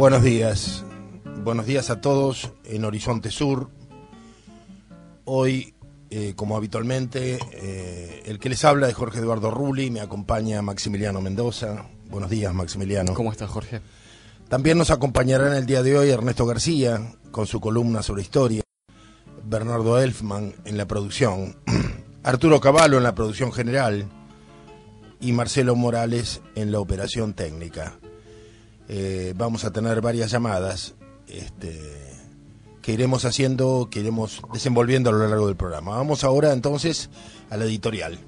Buenos días a todos en Horizonte Sur. Hoy, como habitualmente, el que les habla es Jorge Eduardo Rulli, me acompaña Maximiliano Mendoza. Buenos días, Maximiliano. ¿Cómo estás, Jorge? También nos acompañará en el día de hoy Ernesto García, con su columna sobre historia, Bernardo Elfman en la producción, Arturo Cavallo en la producción general y Marcelo Morales en la operación técnica. Vamos a tener varias llamadas que iremos desenvolviendo a lo largo del programa. Vamos ahora entonces a la editorial.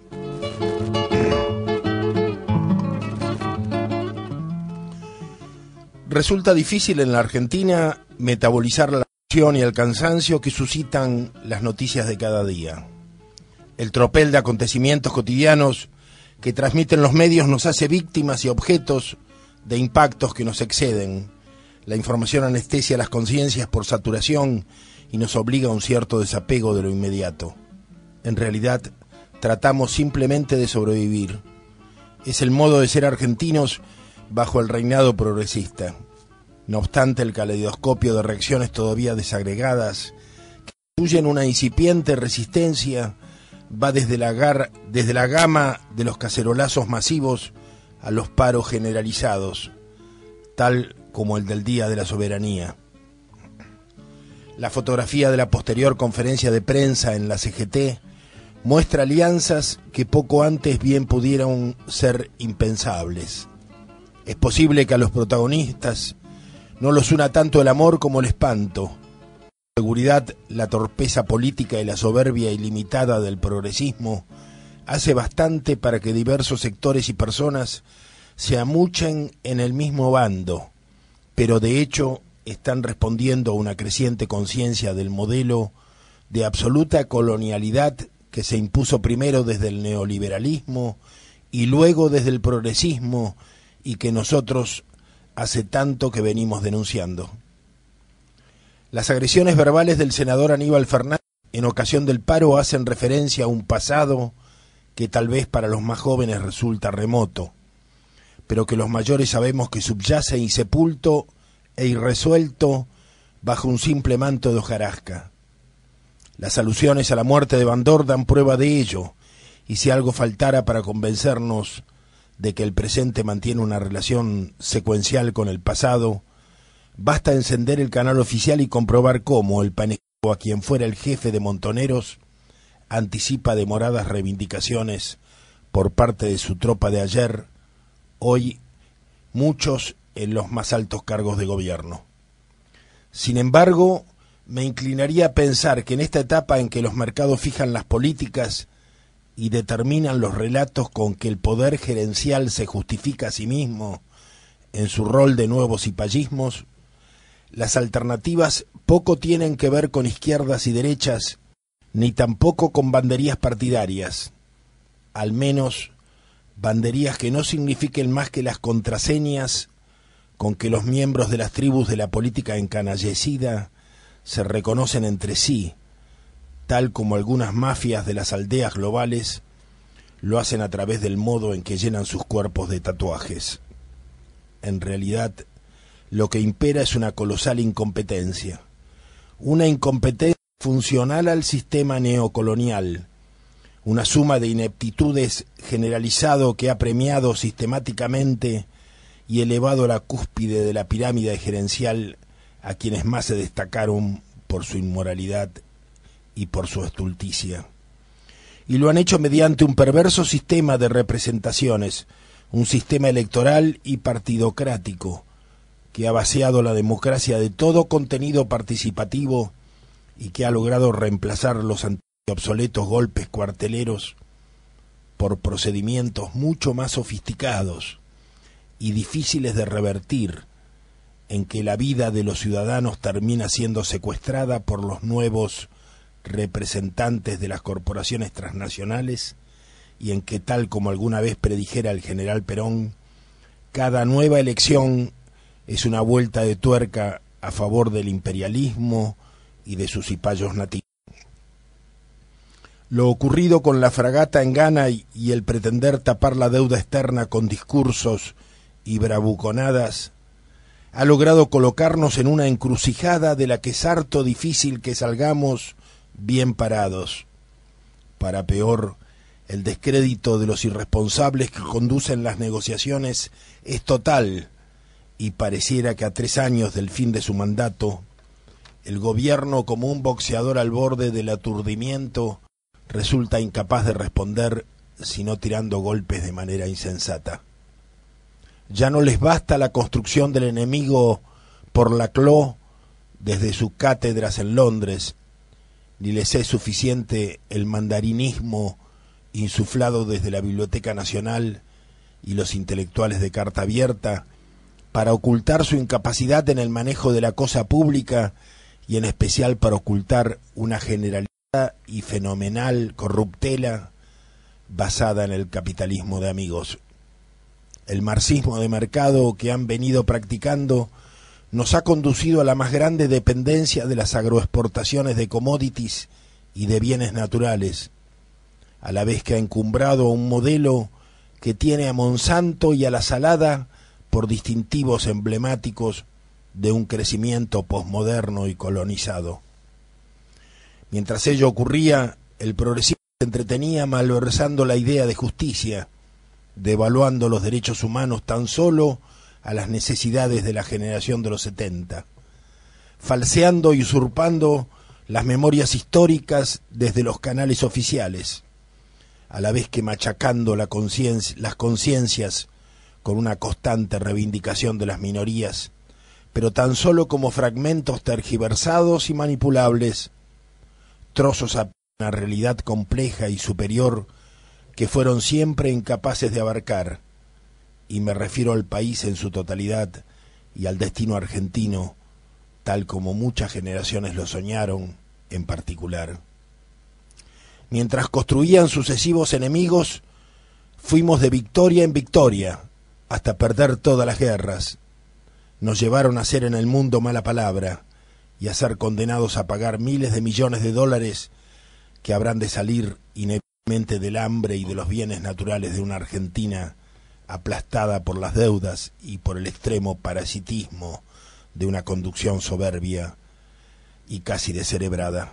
Resulta difícil en la Argentina metabolizar la emoción y el cansancio que suscitan las noticias de cada día. El tropel de acontecimientos cotidianos que transmiten los medios nos hace víctimas y objetos de impactos que nos exceden. La información anestesia las conciencias por saturación y nos obliga a un cierto desapego de lo inmediato. En realidad, tratamos simplemente de sobrevivir. Es el modo de ser argentinos bajo el reinado progresista. No obstante, el caleidoscopio de reacciones todavía desagregadas que constituyen una incipiente resistencia va desde la gama de los cacerolazos masivos a los paros generalizados, tal como el del Día de la Soberanía. La fotografía de la posterior conferencia de prensa en la CGT muestra alianzas que poco antes bien pudieron ser impensables. Es posible que a los protagonistas no los una tanto el amor como el espanto. La seguridad, la torpeza política y la soberbia ilimitada del progresismo hace bastante para que diversos sectores y personas se amuchen en el mismo bando, pero de hecho están respondiendo a una creciente conciencia del modelo de absoluta colonialidad que se impuso primero desde el neoliberalismo y luego desde el progresismo y que nosotros hace tanto que venimos denunciando. Las agresiones verbales del senador Aníbal Fernández en ocasión del paro hacen referencia a un pasado que tal vez para los más jóvenes resulta remoto, pero que los mayores sabemos que subyace insepulto e irresuelto bajo un simple manto de hojarasca. Las alusiones a la muerte de Bandor dan prueba de ello, y si algo faltara para convencernos de que el presente mantiene una relación secuencial con el pasado, basta encender el canal oficial y comprobar cómo el panegírico a quien fuera el jefe de Montoneros anticipa demoradas reivindicaciones por parte de su tropa de ayer, hoy muchos en los más altos cargos de gobierno. Sin embargo, me inclinaría a pensar que en esta etapa en que los mercados fijan las políticas y determinan los relatos con que el poder gerencial se justifica a sí mismo en su rol de nuevos cipallismos, las alternativas poco tienen que ver con izquierdas y derechas, ni tampoco con banderías partidarias, al menos banderías que no signifiquen más que las contraseñas con que los miembros de las tribus de la política encanallecida se reconocen entre sí, tal como algunas mafias de las aldeas globales lo hacen a través del modo en que llenan sus cuerpos de tatuajes. En realidad, lo que impera es una colosal incompetencia, una incompetencia funcional al sistema neocolonial, una suma de ineptitudes generalizado que ha premiado sistemáticamente y elevado a la cúspide de la pirámide gerencial a quienes más se destacaron por su inmoralidad y por su estulticia. Y lo han hecho mediante un perverso sistema de representaciones, un sistema electoral y partidocrático, que ha vaciado la democracia de todo contenido participativo y que ha logrado reemplazar los obsoletos golpes cuarteleros por procedimientos mucho más sofisticados y difíciles de revertir, en que la vida de los ciudadanos termina siendo secuestrada por los nuevos representantes de las corporaciones transnacionales y en que, tal como alguna vez predijera el general Perón, cada nueva elección es una vuelta de tuerca a favor del imperialismo y de sus cipayos nativos. Lo ocurrido con la fragata en Ghana y el pretender tapar la deuda externa con discursos y bravuconadas ha logrado colocarnos en una encrucijada de la que es harto difícil que salgamos bien parados. Para peor, el descrédito de los irresponsables que conducen las negociaciones es total, y pareciera que a 3 años del fin de su mandato, el gobierno, como un boxeador al borde del aturdimiento, resulta incapaz de responder sino tirando golpes de manera insensata. Ya no les basta la construcción del enemigo por Laclau desde sus cátedras en Londres, ni les es suficiente el mandarinismo insuflado desde la Biblioteca Nacional y los intelectuales de carta abierta para ocultar su incapacidad en el manejo de la cosa pública y en especial para ocultar una generalizada y fenomenal corruptela basada en el capitalismo de amigos. El marxismo de mercado que han venido practicando nos ha conducido a la más grande dependencia de las agroexportaciones de commodities y de bienes naturales, a la vez que ha encumbrado un modelo que tiene a Monsanto y a la Salada por distintivos emblemáticos de un crecimiento posmoderno y colonizado. Mientras ello ocurría, el progresismo se entretenía malversando la idea de justicia, devaluando los derechos humanos tan solo a las necesidades de la generación de los 70, falseando y usurpando las memorias históricas desde los canales oficiales, a la vez que machacando las conciencias con una constante reivindicación de las minorías, pero tan solo como fragmentos tergiversados y manipulables, trozos a una realidad compleja y superior que fueron siempre incapaces de abarcar, y me refiero al país en su totalidad y al destino argentino, tal como muchas generaciones lo soñaron en particular. Mientras construían sucesivos enemigos, fuimos de victoria en victoria, hasta perder todas las guerras. Nos llevaron a ser en el mundo mala palabra, y a ser condenados a pagar miles de millones de dólares que habrán de salir inevitablemente del hambre y de los bienes naturales de una Argentina aplastada por las deudas y por el extremo parasitismo de una conducción soberbia y casi descerebrada.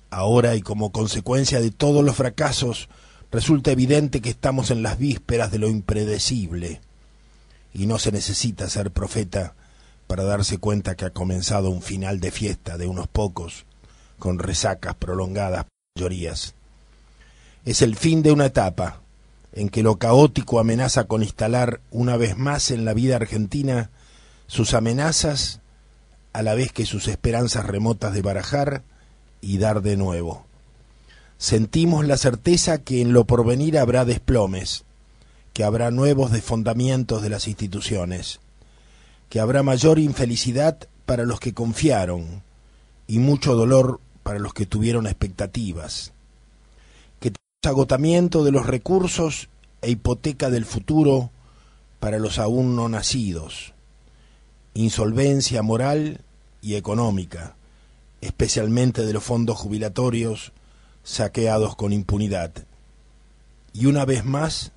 Ahora, y como consecuencia de todos los fracasos, resulta evidente que estamos en las vísperas de lo impredecible, y no se necesita ser profeta para darse cuenta que ha comenzado un final de fiesta de unos pocos, con resacas prolongadas por mayorías. Es el fin de una etapa en que lo caótico amenaza con instalar una vez más en la vida argentina sus amenazas, a la vez que sus esperanzas remotas de barajar y dar de nuevo. Sentimos la certeza que en lo porvenir habrá desplomes, que habrá nuevos desfondamientos de las instituciones, que habrá mayor infelicidad para los que confiaron y mucho dolor para los que tuvieron expectativas, que tenemos agotamiento de los recursos e hipoteca del futuro para los aún no nacidos, insolvencia moral y económica, especialmente de los fondos jubilatorios saqueados con impunidad. Y una vez más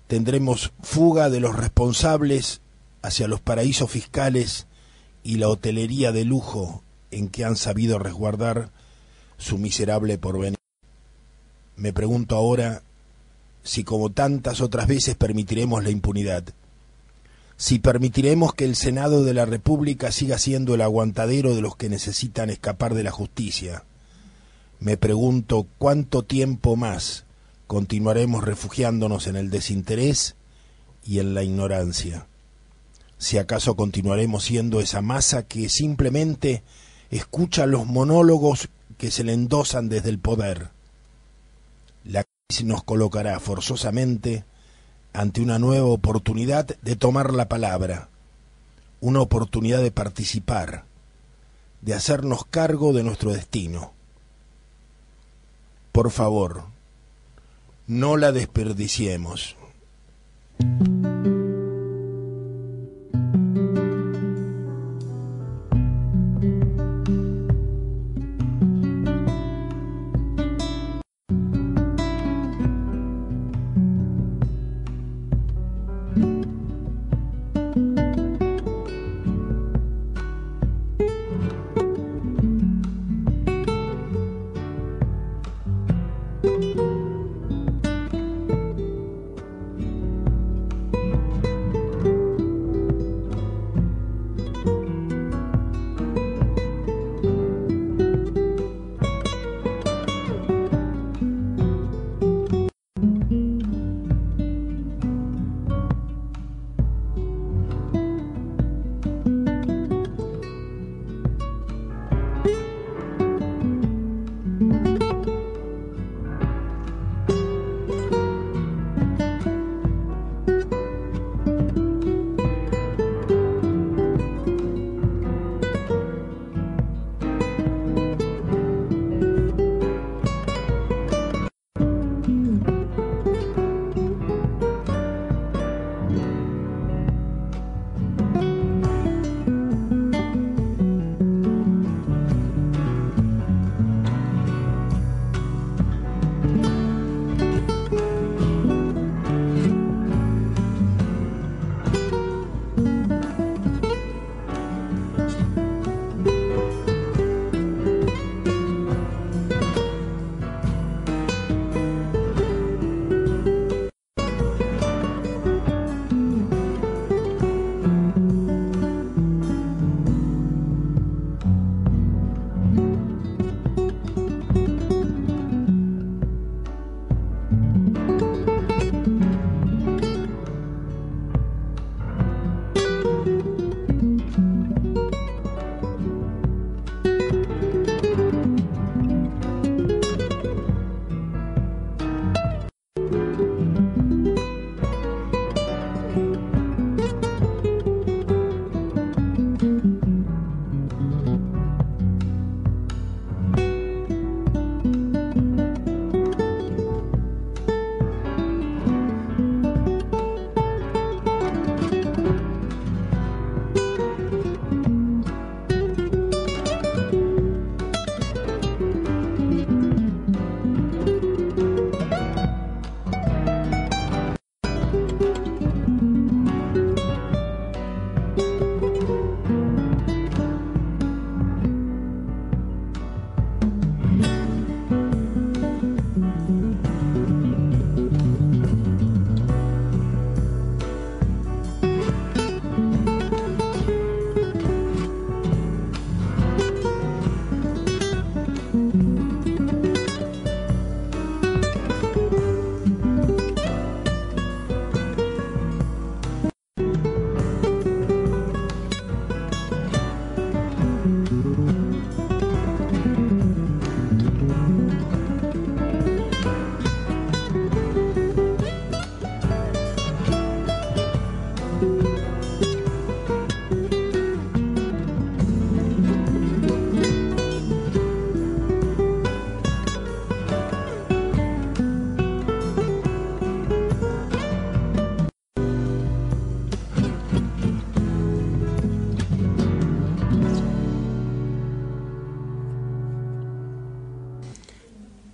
tendremos fuga de los responsables hacia los paraísos fiscales y la hotelería de lujo en que han sabido resguardar su miserable porvenir. Me pregunto ahora si, como tantas otras veces, permitiremos la impunidad, si permitiremos que el Senado de la República siga siendo el aguantadero de los que necesitan escapar de la justicia. Me pregunto cuánto tiempo más continuaremos refugiándonos en el desinterés y en la ignorancia. Si acaso continuaremos siendo esa masa que simplemente escucha los monólogos que se le endosan desde el poder. La crisis nos colocará forzosamente ante una nueva oportunidad de tomar la palabra, una oportunidad de participar, de hacernos cargo de nuestro destino. Por favor, no la desperdiciemos.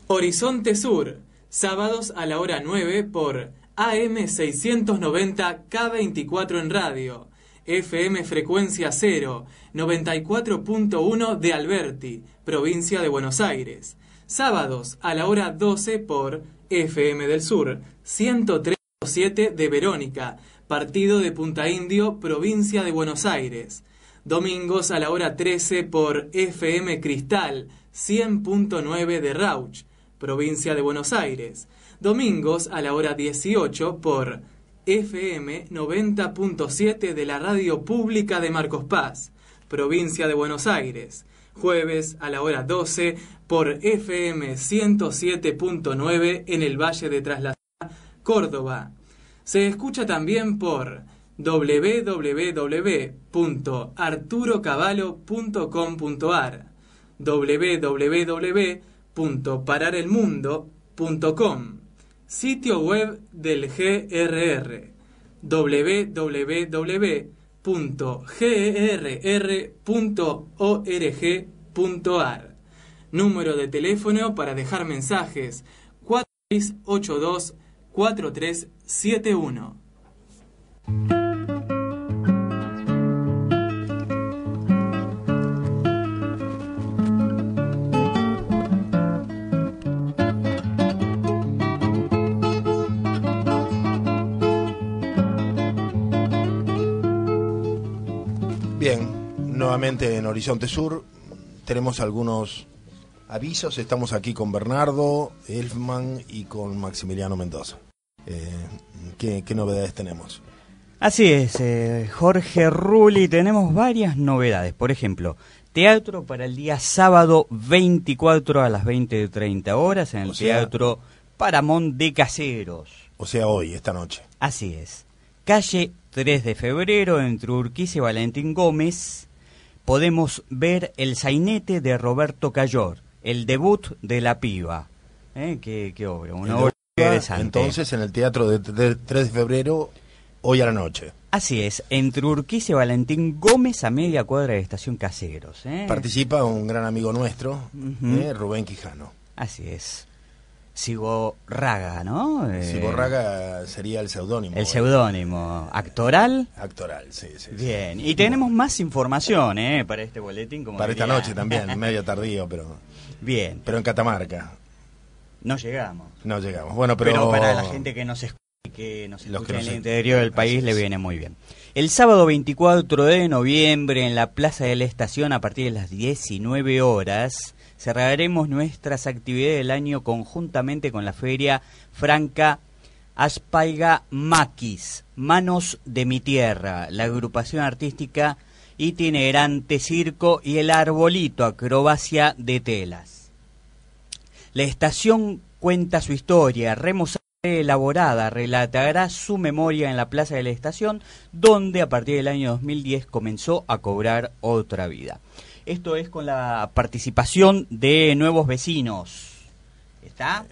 Horizonte Sur, sábados a la hora 9 por AM 690 K24 en radio, FM frecuencia 0, 94.1 de Alberti, provincia de Buenos Aires. Sábados a la hora 12 por FM del Sur, 103.7 de Verónica, partido de Punta Indio, provincia de Buenos Aires. Domingos a la hora 13 por FM Cristal, 100.9 de Rauch, provincia de Buenos Aires. Domingos a la hora 18 por FM 90.7 de la Radio Pública de Marcos Paz, provincia de Buenos Aires. Jueves a la hora 12 por FM 107.9 en el Valle de Traslasada, Córdoba. Se escucha también por www.arturocavallo.com.ar, www.pararelmundo.com, sitio web del GRR, www.grr.org.ar. Número de teléfono para dejar mensajes: 4682-4371. Bien, nuevamente en Horizonte Sur tenemos algunos avisos. Estamos aquí con Bernardo Elfman y con Maximiliano Mendoza. ¿Qué novedades tenemos? Así es, Jorge Rulli, tenemos varias novedades. Por ejemplo, teatro para el día sábado 24 a las 20:30 horas en el Teatro Paramount de Caseros. O sea, hoy, esta noche. Así es. Calle 3 de febrero, entre Urquiza y Valentín Gómez, podemos ver El sainete de Roberto Callor, el debut de La Piba. Qué obra, una obra interesante. Entonces, en el Teatro de 3 de febrero, hoy a la noche. Así es, entre Urquiza y Valentín Gómez, a media cuadra de Estación Caseros. Participa un gran amigo nuestro, Rubén Quijano. Así es. Sigorraga, ¿no? Sigorraga sería el seudónimo. El seudónimo. ¿Actoral? Actoral, sí. Bien, y tenemos más información para este boletín. Como para esta noche también, medio tardío, pero... Bien. Pero en Catamarca. No llegamos. Bueno, pero para la gente que nos escucha en el interior del país le viene muy bien. El sábado 24 de noviembre en la Plaza de la Estación, a partir de las 19 horas... cerraremos nuestras actividades del año conjuntamente con la Feria Franca Aspaiga Maquis, Manos de mi Tierra, la agrupación artística itinerante Circo y el Arbolito, acrobacia de telas. La estación cuenta su historia, remozada y elaborada, relatará su memoria en la Plaza de la Estación, donde a partir del año 2010 comenzó a cobrar otra vida. Esto es con la participación de nuevos vecinos. ¿Está?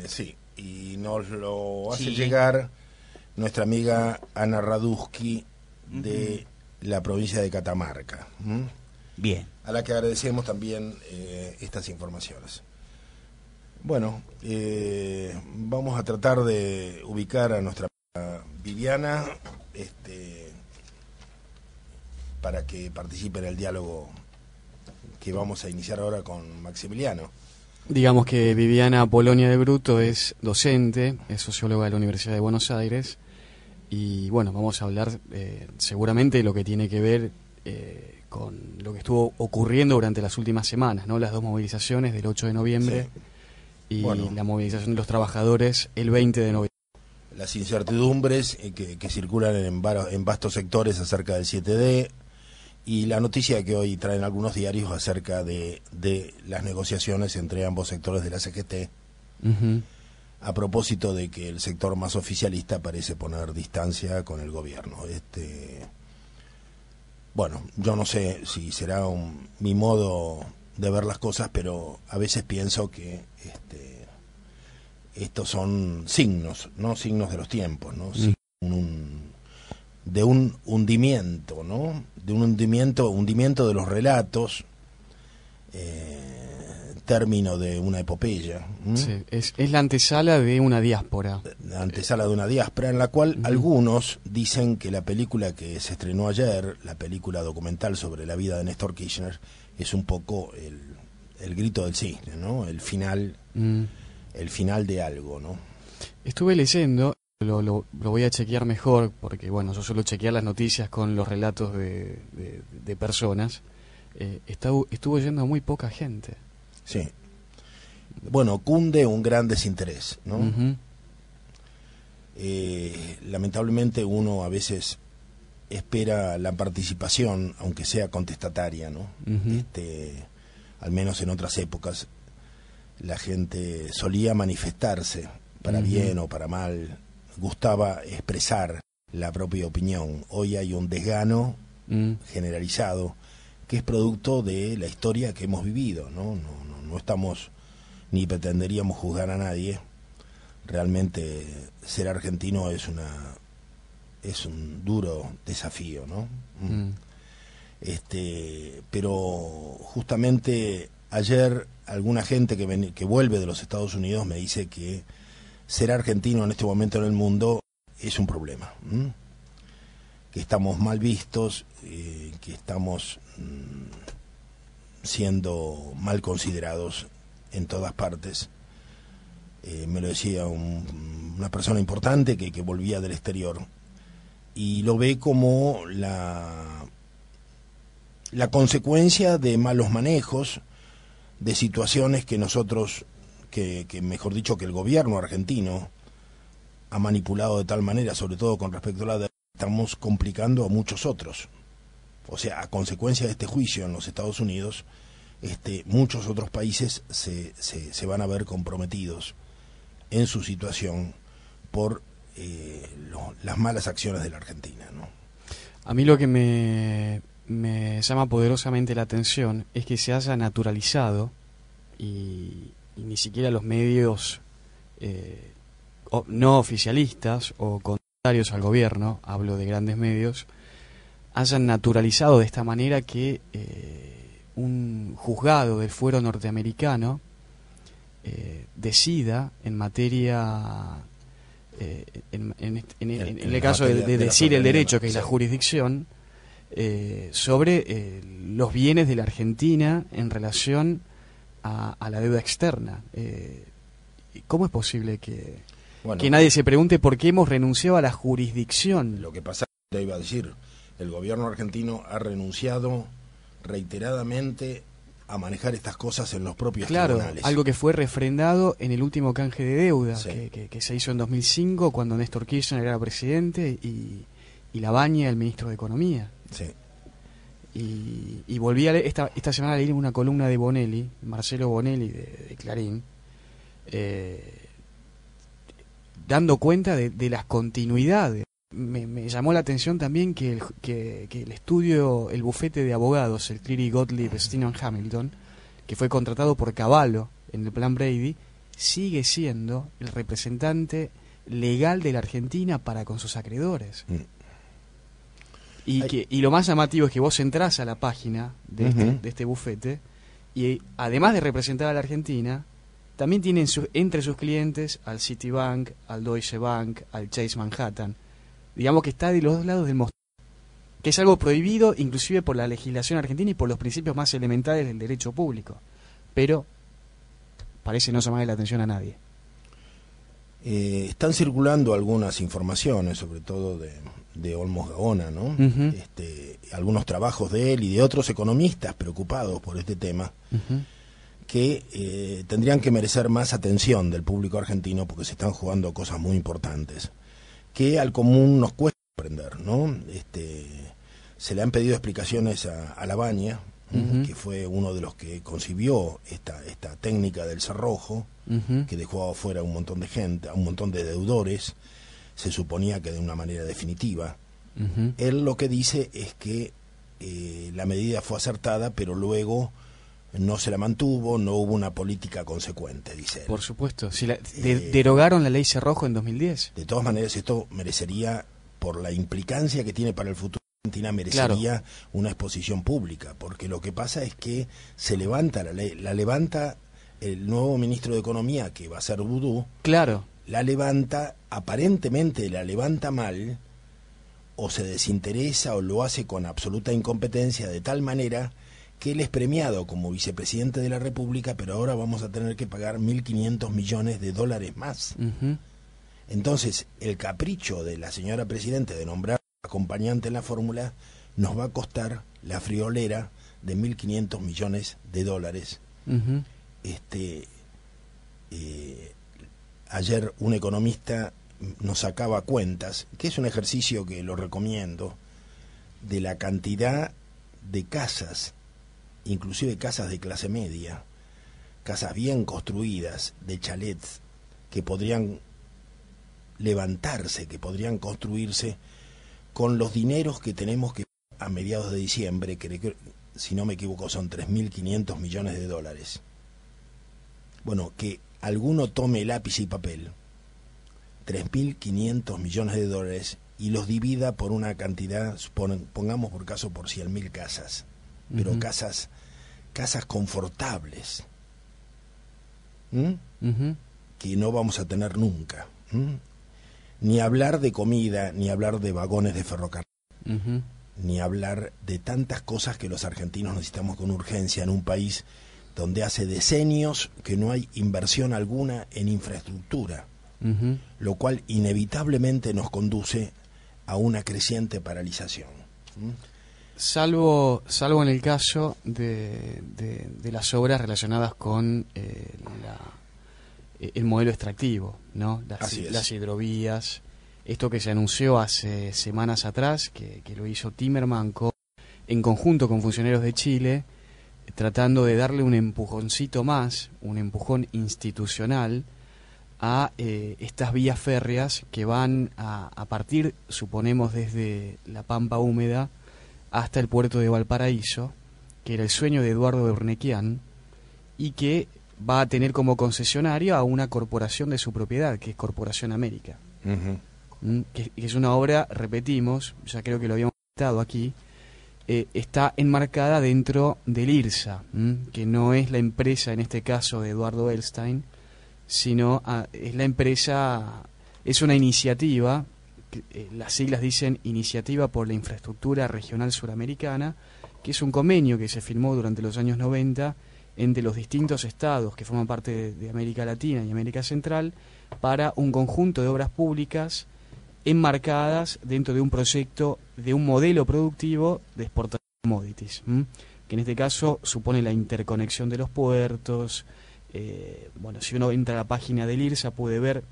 Sí, y nos lo hace llegar nuestra amiga Ana Raduski de la provincia de Catamarca. Bien. A la que agradecemos también estas informaciones. Bueno, vamos a tratar de ubicar a nuestra Viviana para que participe en el diálogo que vamos a iniciar ahora con Maximiliano. Digamos que Viviana Polonia de Bruto es docente, es socióloga de la Universidad de Buenos Aires, y bueno, vamos a hablar seguramente de lo que tiene que ver con lo que estuvo ocurriendo durante las últimas semanas, ¿no? Las dos movilizaciones del 8 de noviembre y la movilización de los trabajadores el 20 de noviembre. Las incertidumbres que circulan en vastos sectores acerca del 7D, y la noticia que hoy traen algunos diarios acerca de las negociaciones entre ambos sectores de la CGT, a propósito de que el sector más oficialista parece poner distancia con el gobierno. Bueno, yo no sé si será mi modo de ver las cosas, pero a veces pienso que estos son signos, no signos de los tiempos, ¿no? De un hundimiento, ¿no? De un hundimiento de los relatos término de una epopeya. Sí, es la antesala de una diáspora. La antesala de una diáspora, en la cual algunos dicen que la película que se estrenó ayer, la película documental sobre la vida de Néstor Kirchner, es un poco el grito del cisne, ¿no? El final de algo, ¿no? Estuve leyendo, lo voy a chequear mejor, porque bueno, yo suelo chequear las noticias con los relatos de personas. Estuvo yendo muy poca gente. Sí. Bueno, cunde un gran desinterés, ¿no? Lamentablemente uno a veces espera la participación, aunque sea contestataria, ¿no? Al menos en otras épocas la gente solía manifestarse, para bien o para mal, gustaba expresar la propia opinión. Hoy hay un desgano generalizado que es producto de la historia que hemos vivido, ¿no? No estamos ni pretenderíamos juzgar a nadie. Realmente ser argentino es un duro desafío, ¿no? Pero justamente ayer alguna gente que vuelve de los Estados Unidos me dice que ser argentino en este momento en el mundo es un problema, que estamos mal vistos, que estamos siendo mal considerados en todas partes. Me lo decía una persona importante que volvía del exterior y lo ve como la consecuencia de malos manejos, de situaciones que nosotros, que mejor dicho, que el gobierno argentino ha manipulado de tal manera, sobre todo con respecto a la deuda, estamos complicando a muchos otros. O sea, a consecuencia de este juicio en los Estados Unidos, muchos otros países se van a ver comprometidos en su situación por las malas acciones de la Argentina, ¿no? A mí lo que me llama poderosamente la atención es que se haya naturalizado y ni siquiera los medios no oficialistas o contrarios al gobierno, hablo de grandes medios, hayan naturalizado de esta manera que un juzgado del fuero norteamericano decida en materia, en el caso de decir el derecho, que es la jurisdicción, sobre los bienes de la Argentina en relación a la deuda externa. ¿Cómo es posible que nadie se pregunte por qué hemos renunciado a la jurisdicción? Lo que pasa, te iba a decir, el gobierno argentino ha renunciado reiteradamente a manejar estas cosas en los propios tribunales. Algo que fue refrendado en el último canje de deuda, sí, que se hizo en 2005 cuando Néstor Kirchner era presidente y Labaña el ministro de Economía. Sí. Y volví a leer, esta semana leí una columna de Bonelli, Marcelo Bonelli de Clarín, dando cuenta de las continuidades. Me llamó la atención también que el estudio, el bufete de abogados, el Cleary Gottlieb Steen & Hamilton, que fue contratado por Cavallo en el plan Brady, sigue siendo el representante legal de la Argentina para con sus acreedores. Y lo más llamativo es que vos entrás a la página de este bufete y además de representar a la Argentina, también tienen entre sus clientes al Citibank, al Deutsche Bank, al Chase Manhattan. Digamos que está de los dos lados del mostrador, que es algo prohibido inclusive por la legislación argentina y por los principios más elementales del derecho público, pero parece no llamarle la atención a nadie. Están circulando algunas informaciones, sobre todo de Olmos Gaona, ¿no? Algunos trabajos de él y de otros economistas preocupados por este tema, que tendrían que merecer más atención del público argentino porque se están jugando cosas muy importantes que al común nos cuesta aprender, ¿no? Se le han pedido explicaciones a Labaña, que fue uno de los que concibió esta técnica del cerrojo, que dejó afuera a un montón de gente, a un montón de deudores, se suponía que de una manera definitiva. Él lo que dice es que la medida fue acertada, pero luego no se la mantuvo, no hubo una política consecuente, dice él. Por supuesto, si derogaron la ley Cerrojo en 2010. De todas maneras, esto merecería, por la implicancia que tiene para el futuro de Argentina, merecería una exposición pública, porque lo que pasa es que se levanta la ley, la levanta el nuevo ministro de Economía, que va a ser Vudú, claro, la levanta, aparentemente la levanta mal, o se desinteresa o lo hace con absoluta incompetencia, de tal manera que él es premiado como vicepresidente de la República, pero ahora vamos a tener que pagar 1.500 millones de dólares más. Entonces, el capricho de la señora presidente de nombrar acompañante en la fórmula nos va a costar la friolera de 1.500 millones de dólares. Ayer un economista nos sacaba cuentas, que es un ejercicio que lo recomiendo, de la cantidad de casas, inclusive casas de clase media, casas bien construidas, de chalets, que podrían levantarse, que podrían construirse con los dineros que tenemos que a mediados de diciembre, que si no me equivoco son 3.500 millones de dólares. Bueno, que alguno tome lápiz y papel, 3.500 millones de dólares, y los divida por una cantidad, pongamos por caso por 100.000 casas, pero casas confortables, que no vamos a tener nunca. Ni hablar de comida, ni hablar de vagones de ferrocarril, ni hablar de tantas cosas que los argentinos necesitamos con urgencia en un país donde hace decenios que no hay inversión alguna en infraestructura, lo cual inevitablemente nos conduce a una creciente paralización. Salvo en el caso de las obras relacionadas con el modelo extractivo, ¿no? Las hidrovías, esto que se anunció hace semanas atrás, que lo hizo Timerman en conjunto con funcionarios de Chile, tratando de darle un empujoncito más, un empujón institucional a estas vías férreas que van a partir, suponemos, desde la Pampa Húmeda hasta el puerto de Valparaíso, que era el sueño de Eduardo Urnequian, y que va a tener como concesionario a una corporación de su propiedad, que es Corporación América. Que es una obra, repetimos, ya creo que lo habíamos citado aquí, está enmarcada dentro del IRSA, que no es la empresa, en este caso, de Eduardo Elstein, sino es la empresa, es una iniciativa, las siglas dicen Iniciativa por la Infraestructura Regional Suramericana, que es un convenio que se firmó durante los años 90 entre los distintos estados que forman parte de América Latina y América Central para un conjunto de obras públicas enmarcadas dentro de un proyecto, de un modelo productivo de exportación de commodities, que en este caso supone la interconexión de los puertos. Bueno, si uno entra a la página del IRSA puede ver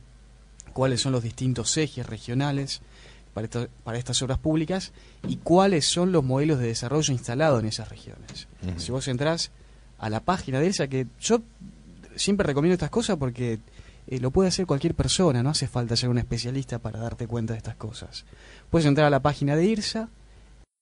cuáles son los distintos ejes regionales para estas obras públicas y cuáles son los modelos de desarrollo instalados en esas regiones. Si vos entrás a la página de IRSA, que yo siempre recomiendo estas cosas porque lo puede hacer cualquier persona, no hace falta ser un especialista para darte cuenta de estas cosas. Puedes entrar a la página de IRSA,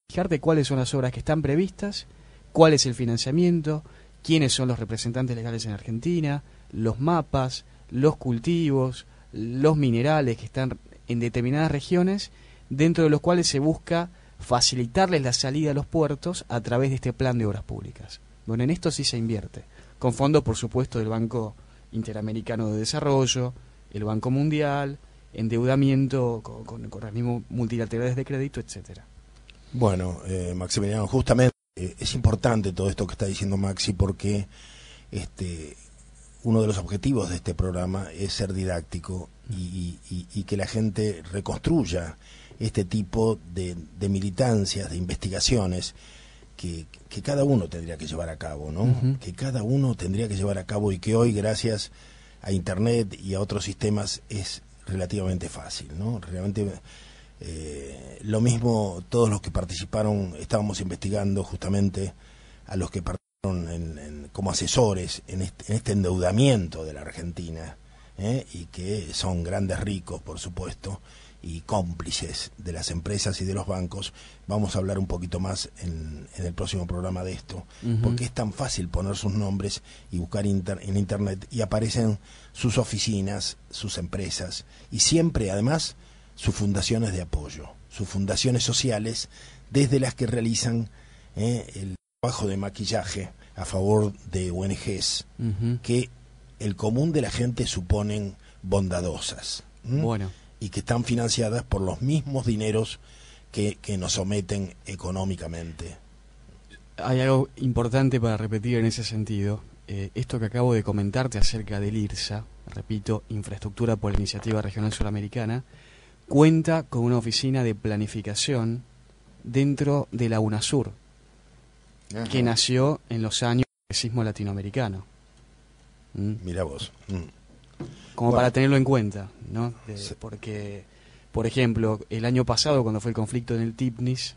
fijarte cuáles son las obras que están previstas, cuál es el financiamiento, quiénes son los representantes legales en Argentina, los mapas, los cultivos, los minerales que están en determinadas regiones, dentro de los cuales se busca facilitarles la salida a los puertos a través de este plan de obras públicas. Bueno, en esto sí se invierte, con fondos, por supuesto, del Banco Interamericano de Desarrollo, el Banco Mundial, endeudamiento con organismos multilaterales de crédito, etcétera. Bueno, Maximiliano, justamente es importante todo esto que está diciendo Maxi, porque uno de los objetivos de este programa es ser didáctico y que la gente reconstruya este tipo de militancias, de investigaciones que cada uno tendría que llevar a cabo, ¿no? Que cada uno tendría que llevar a cabo y que hoy, gracias a Internet y a otros sistemas, es relativamente fácil, ¿no? Realmente lo mismo, todos los que participaron, estábamos investigando justamente a los que participaron como asesores en este endeudamiento de la Argentina, y que son grandes ricos, por supuesto, y cómplices de las empresas y de los bancos. Vamos a hablar un poquito más en el próximo programa de esto, porque es tan fácil poner sus nombres y buscar en Internet y aparecen sus oficinas, sus empresas y siempre, además, sus fundaciones de apoyo, sus fundaciones sociales, desde las que realizan el trabajo de maquillaje a favor de ONGs que el común de la gente suponen bondadosas. Bueno. Y que están financiadas por los mismos dineros que nos someten económicamente. Hay algo importante para repetir en ese sentido. Esto que acabo de comentarte acerca del IRSA, repito, Infraestructura por la Iniciativa Regional Suramericana, cuenta con una oficina de planificación dentro de la UNASUR, que nació en los años del progresismo latinoamericano. Mira vos. Como para tenerlo en cuenta, ¿no? Porque, por ejemplo, el año pasado, cuando fue el conflicto en el Tipnis,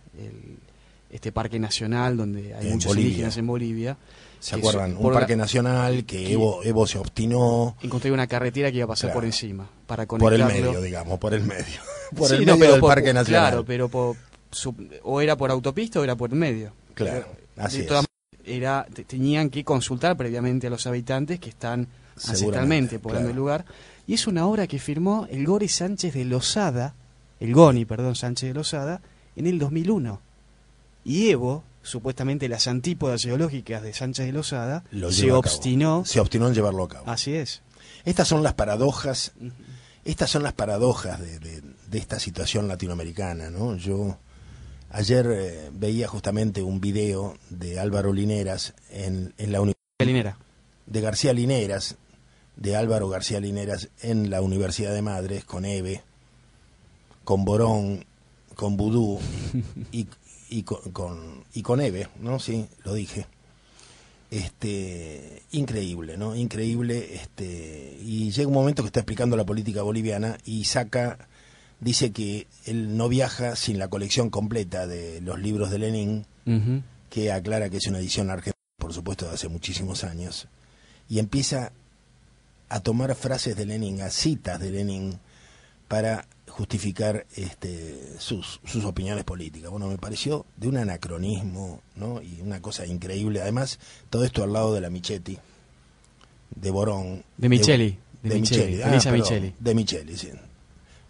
este parque nacional donde hay muchos indígenas en Bolivia. ¿Se acuerdan? Un parque nacional que Evo se obstinó. Encontré una carretera que iba a pasar por encima, para conectarlo. Por el medio, digamos, por el medio. Por el medio del parque nacional. Claro, pero o era por autopista o era por el medio. Claro, así es. Tenían que consultar previamente a los habitantes que están ancestralmente poblando el lugar. Y es una obra que firmó el Goni Sánchez de Lozada, Sánchez de Lozada, en el 2001. Y Evo, supuestamente las antípodas geológicas de Sánchez de Lozada, se obstinó en llevarlo a cabo. Así es. Estas son las paradojas de esta situación latinoamericana, ¿no? Yo ayer veía justamente un video de Álvaro Lineras en la Universidad de García Lineras, de Álvaro García Lineras en la Universidad de Madres, con Eve, con Borón, con Vudú y con Eve, ¿no? Sí, lo dije. Increíble, ¿no? Increíble, y llega un momento que está explicando la política boliviana y dice que él no viaja sin la colección completa de los libros de Lenin, que aclara que es una edición argentina, por supuesto, de hace muchísimos años, y empieza a tomar frases de Lenin, a citas de Lenin, para justificar sus opiniones políticas. Bueno, me pareció de un anacronismo, ¿no? Y una cosa increíble. Además, todo esto al lado de la Michetti, de Borón. De Micheli. Elisa Micheli. De Micheli, sí.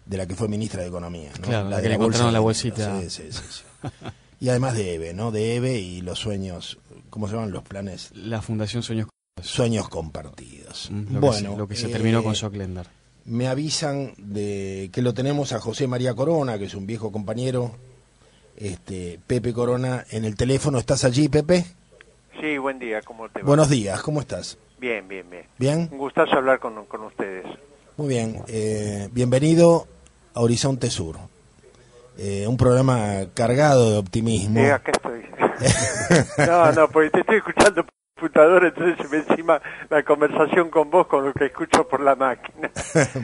De la que fue ministra de Economía, ¿no? Claro, la que le encontraron la bolsita. Sí. Y además de Eve, ¿no? De Eve y los sueños, ¿cómo se llaman los planes? La Fundación Sueños Compartidos. Lo que se terminó con Soclender. Me avisan de que lo tenemos a José María Corona, que es un viejo compañero, Pepe Corona, en el teléfono. ¿Estás allí, Pepe? Sí, buen día, ¿cómo te va? Buenos días, ¿cómo estás? Bien. ¿Bien? Un gustazo hablar con ustedes. Muy bien, bienvenido a Horizonte Sur, un programa cargado de optimismo. Sí, acá estoy. No, porque te estoy escuchando por computadora, entonces se me encima la conversación con vos con lo que escucho por la máquina.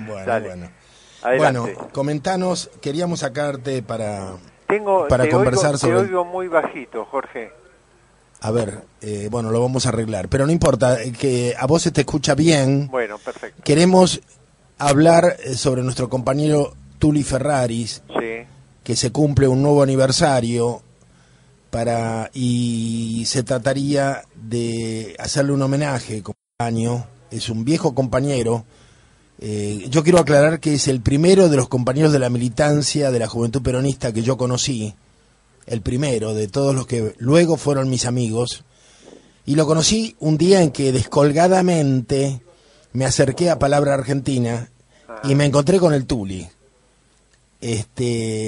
Bueno. Adelante. Bueno, comentanos, queríamos sacarte para conversar sobre... Te oigo muy bajito, Jorge. A ver, bueno, lo vamos a arreglar, pero no importa, que a vos se te escucha bien. Bueno, perfecto. Queremos hablar sobre nuestro compañero Tuli Ferraris, sí, que se cumple un nuevo aniversario y se trataría de hacerle un homenaje como año. Es un viejo compañero. Yo quiero aclarar que es el primero de los compañeros de la militancia de la Juventud Peronista que yo conocí, el primero de todos los que luego fueron mis amigos, y lo conocí un día en que descolgadamente me acerqué a Palabra Argentina y me encontré con el Tuli.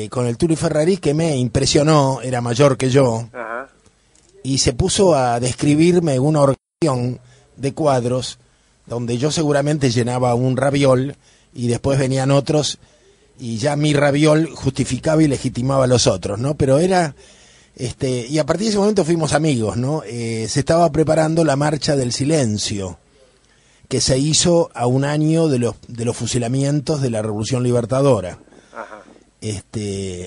Con el Tuli Ferraris, que me impresionó, era mayor que yo, y se puso a describirme una organización de cuadros donde yo seguramente llenaba un raviol y después venían otros y ya mi raviol justificaba y legitimaba a los otros, ¿no? Pero era, y a partir de ese momento fuimos amigos, ¿no? Se estaba preparando la Marcha del Silencio, que se hizo a un año de los fusilamientos de la Revolución Libertadora.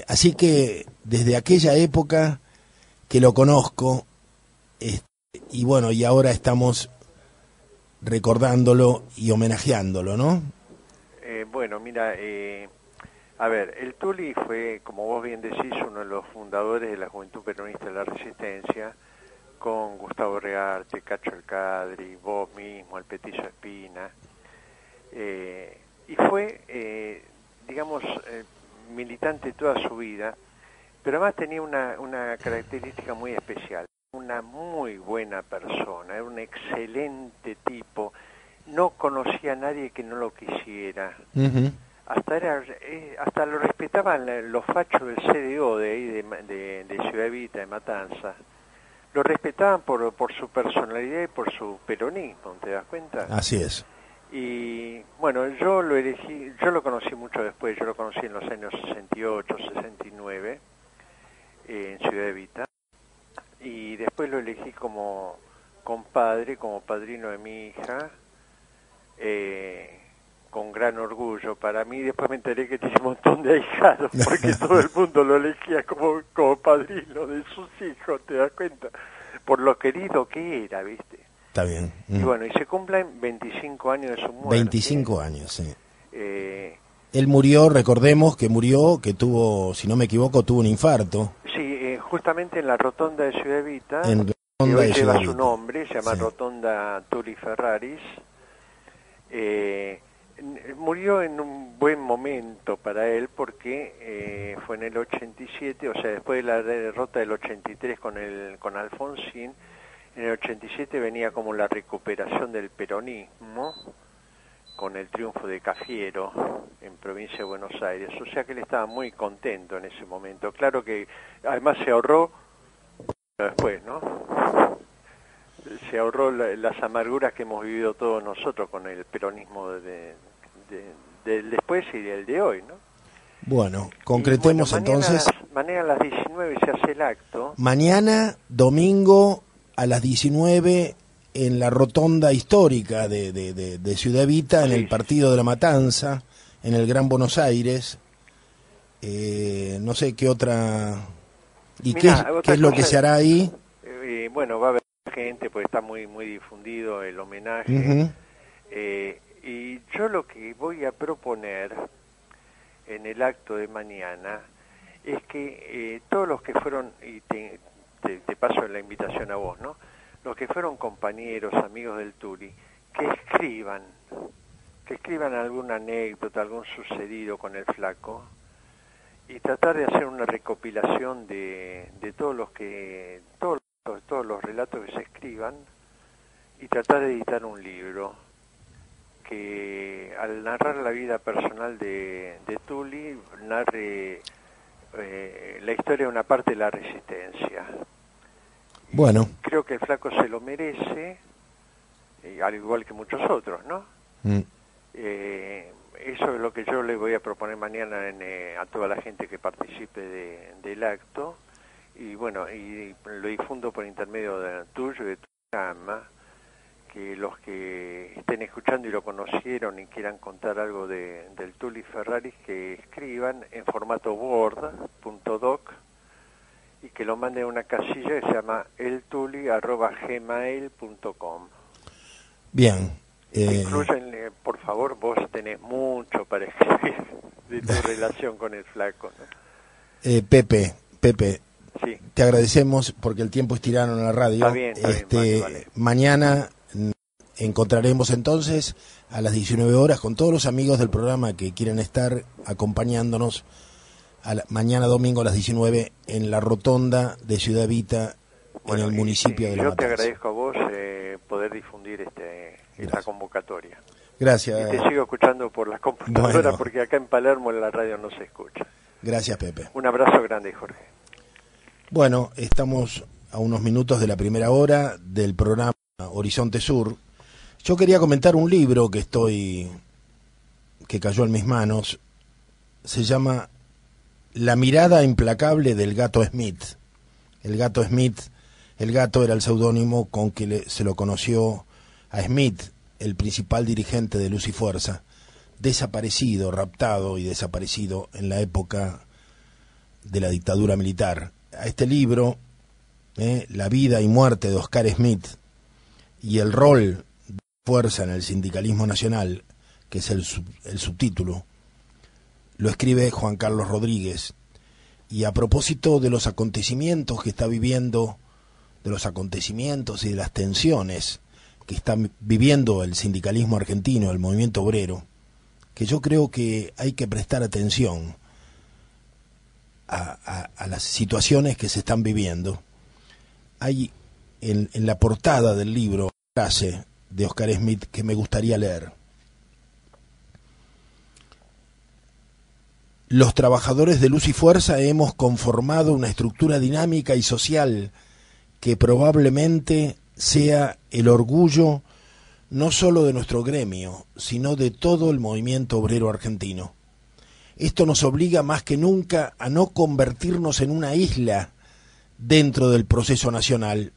Así que desde aquella época que lo conozco, y bueno, y ahora estamos recordándolo y homenajeándolo, ¿no? Bueno, mira, a ver, el Tuli fue, como vos bien decís, uno de los fundadores de la Juventud Peronista de la Resistencia, con Gustavo Rearte, Cacho El Cadri, vos mismo, el Petizo Espina, y fue, digamos, militante toda su vida, pero además tenía una característica muy especial, una muy buena persona, era un excelente tipo, no conocía a nadie que no lo quisiera. Uh-huh. Hasta lo respetaban los fachos del CDO de ahí, de Ciudad Evita, de Matanza. Lo respetaban por su personalidad y por su peronismo, ¿te das cuenta? Así es. Y bueno, yo lo conocí mucho después, yo lo conocí en los años 68, 69, en Ciudad Evita, y después lo elegí como compadre, como padrino de mi hija, con gran orgullo para mí. Después me enteré que tiene un montón de ahijados, porque todo el mundo lo elegía como padrino de sus hijos, ¿te das cuenta? Por lo querido que era, ¿viste? Está bien. Y bueno, y se cumplen 25 años de su muerte. 25 años, sí. Él murió, recordemos que tuvo, si no me equivoco, tuvo un infarto. Sí, justamente en la rotonda de Ciudad Evita, En la que rotonda hoy de lleva Ciudad su Evita. nombre, se llama Sí. Rotonda Tully Ferraris. Murió en un buen momento para él porque fue en el 87, o sea, después de la derrota del 83 con Alfonsín, en el 87 venía como la recuperación del peronismo con el triunfo de Cafiero en provincia de Buenos Aires, o sea que él estaba muy contento en ese momento. Claro que además se ahorró después, ¿no? Se ahorró las amarguras que hemos vivido todos nosotros con el peronismo del después y del de hoy, ¿no? Bueno, concretemos y bueno, entonces. Mañana a las 19 se hace el acto. Mañana, domingo, a las 19, en la rotonda histórica de Ciudad Evita, en Sí, el Partido de la Matanza, en el Gran Buenos Aires. No sé qué otra... ¿Y Mirá, qué otra es lo cosa, que se hará ahí? Bueno, va a haber gente, porque está muy difundido el homenaje. Uh-huh. Y yo lo que voy a proponer en el acto de mañana es que todos los que fueron, y te paso la invitación a vos, ¿no? Los que fueron compañeros, amigos del Tuli, que escriban alguna anécdota, algún sucedido con el flaco, y tratar de hacer una recopilación de todos los relatos que se escriban, y tratar de editar un libro que al narrar la vida personal de Tully narre la historia de una parte de la resistencia. Bueno. Creo que el flaco se lo merece, al igual que muchos otros, ¿no? Eso es lo que yo le voy a proponer mañana a toda la gente que participe del acto, y bueno, y lo difundo por intermedio tuyo y de tu programa, que los que estén escuchando y lo conocieron y quieran contar algo del Tully Ferraris, que escriban en formato word.doc y que lo manden a una casilla que se llama eltuli@gmail.com. Bien. Incluyen, por favor, vos tenés mucho para escribir de tu relación con el flaco, ¿no? Pepe, sí. Te agradecemos porque el tiempo es tirano en la radio. Está bien, vale. Mañana encontraremos entonces a las 19 horas con todos los amigos del programa que quieren estar acompañándonos mañana domingo a las 19 en la rotonda de Ciudad Evita, en el municipio de La Matanza. Yo te agradezco a vos poder difundir esta convocatoria. Gracias. Y te sigo escuchando por las computadoras, Bueno. porque acá en Palermo en la radio no se escucha. Gracias, Pepe. Un abrazo grande, Jorge. Bueno, estamos a unos minutos de la primera hora del programa Horizonte Sur. Yo quería comentar un libro que cayó en mis manos. Se llama La mirada implacable del gato Smith. El gato Smith, el gato era el seudónimo con que se lo conoció a Smith, el principal dirigente de Luz y Fuerza, desaparecido, raptado y desaparecido en la época de la dictadura militar. A este libro, La vida y muerte de Oscar Smith y el rol de fuerza en el sindicalismo nacional, que es el subtítulo, lo escribe Juan Carlos Rodríguez. Y a propósito de los acontecimientos que está viviendo, de los acontecimientos y de las tensiones que está viviendo el sindicalismo argentino, el movimiento obrero, que yo creo que hay que prestar atención a las situaciones que se están viviendo. Hay en la portada del libro una frase de Oscar Smith que me gustaría leer. Los trabajadores de Luz y Fuerza hemos conformado una estructura dinámica y social que probablemente sea el orgullo no solo de nuestro gremio, sino de todo el movimiento obrero argentino. Esto nos obliga más que nunca a no convertirnos en una isla dentro del proceso nacional.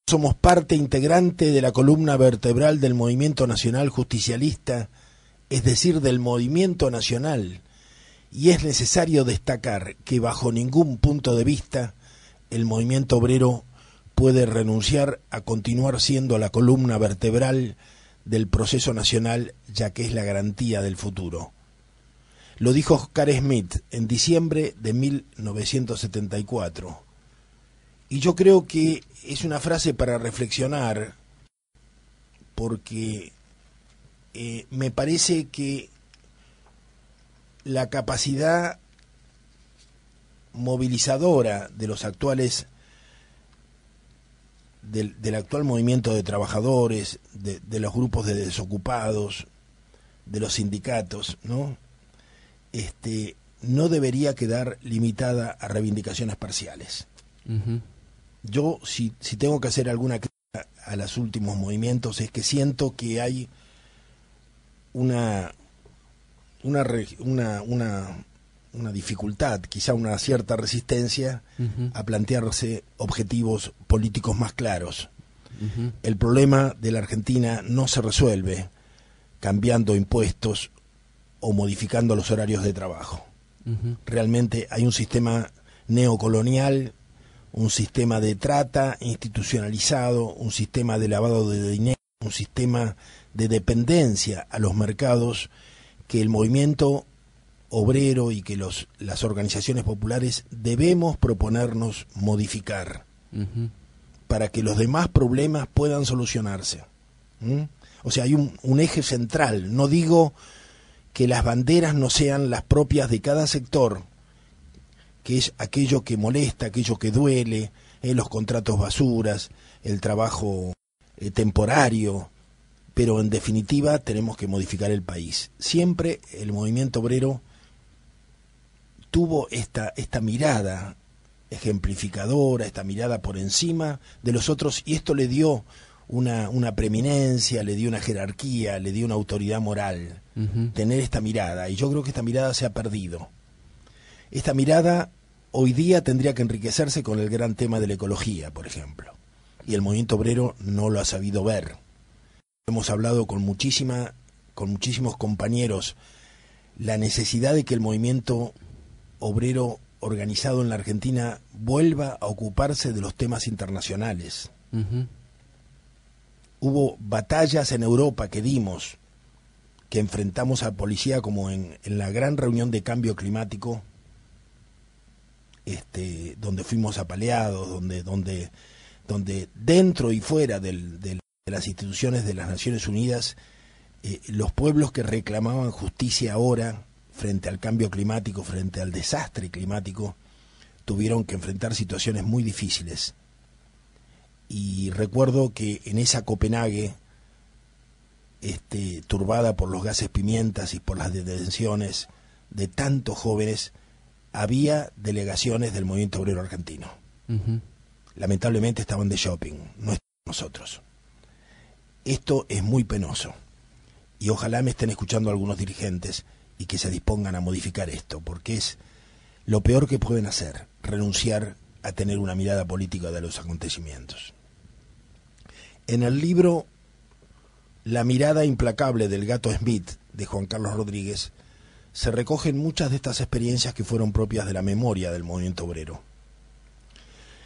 Somos parte integrante de la columna vertebral del movimiento nacional justicialista, es decir, del movimiento nacional, y es necesario destacar que bajo ningún punto de vista el movimiento obrero puede renunciar a continuar siendo la columna vertebral del proceso nacional, ya que es la garantía del futuro. Lo dijo Oscar Smith en diciembre de 1974. Y yo creo que es una frase para reflexionar, porque me parece que la capacidad movilizadora de los actuales del actual movimiento de trabajadores, de los grupos de desocupados, de los sindicatos, ¿no? No debería quedar limitada a reivindicaciones parciales. Uh-huh. Yo, si tengo que hacer alguna crítica a los últimos movimientos, es que siento que hay una dificultad, quizá una cierta resistencia uh-huh. a plantearse objetivos políticos más claros. Uh-huh. El problema de la Argentina no se resuelve cambiando impuestos o modificando los horarios de trabajo. Uh-huh. Realmente hay un sistema neocolonial, un sistema de trata institucionalizado, un sistema de lavado de dinero, un sistema de dependencia a los mercados que el movimiento obrero y que las organizaciones populares debemos proponernos modificar uh-huh. para que los demás problemas puedan solucionarse. O sea, hay un eje central. No digo que las banderas no sean las propias de cada sector, que es aquello que molesta, aquello que duele, los contratos basuras, el trabajo temporario, pero en definitiva tenemos que modificar el país. Siempre el movimiento obrero tuvo esta mirada ejemplificadora, esta mirada por encima de los otros, y esto le dio una preeminencia, le dio una jerarquía, le dio una autoridad moral, uh-huh. tener esta mirada, y yo creo que esta mirada se ha perdido. Esta mirada hoy día tendría que enriquecerse con el gran tema de la ecología, por ejemplo, y el movimiento obrero no lo ha sabido ver. Hemos hablado con muchísimos compañeros la necesidad de que el movimiento obrero organizado en la Argentina vuelva a ocuparse de los temas internacionales. Uh-huh. Hubo batallas en Europa que dimos, que enfrentamos a policía, como en la gran reunión de cambio climático, donde fuimos apaleados, donde dentro y fuera de las instituciones de las Naciones Unidas, los pueblos que reclamaban justicia ahora frente al cambio climático, frente al desastre climático, tuvieron que enfrentar situaciones muy difíciles. Y recuerdo que en esa Copenhague, turbada por los gases pimientas y por las detenciones de tantos jóvenes, había delegaciones del movimiento obrero argentino. Uh-huh. Lamentablemente estaban de shopping, no estaban nosotros. Esto es muy penoso, y ojalá me estén escuchando algunos dirigentes y que se dispongan a modificar esto, porque es lo peor que pueden hacer, renunciar a tener una mirada política de los acontecimientos. En el libro La mirada implacable del gato Smith, de Juan Carlos Rodríguez, se recogen muchas de estas experiencias que fueron propias de la memoria del movimiento obrero.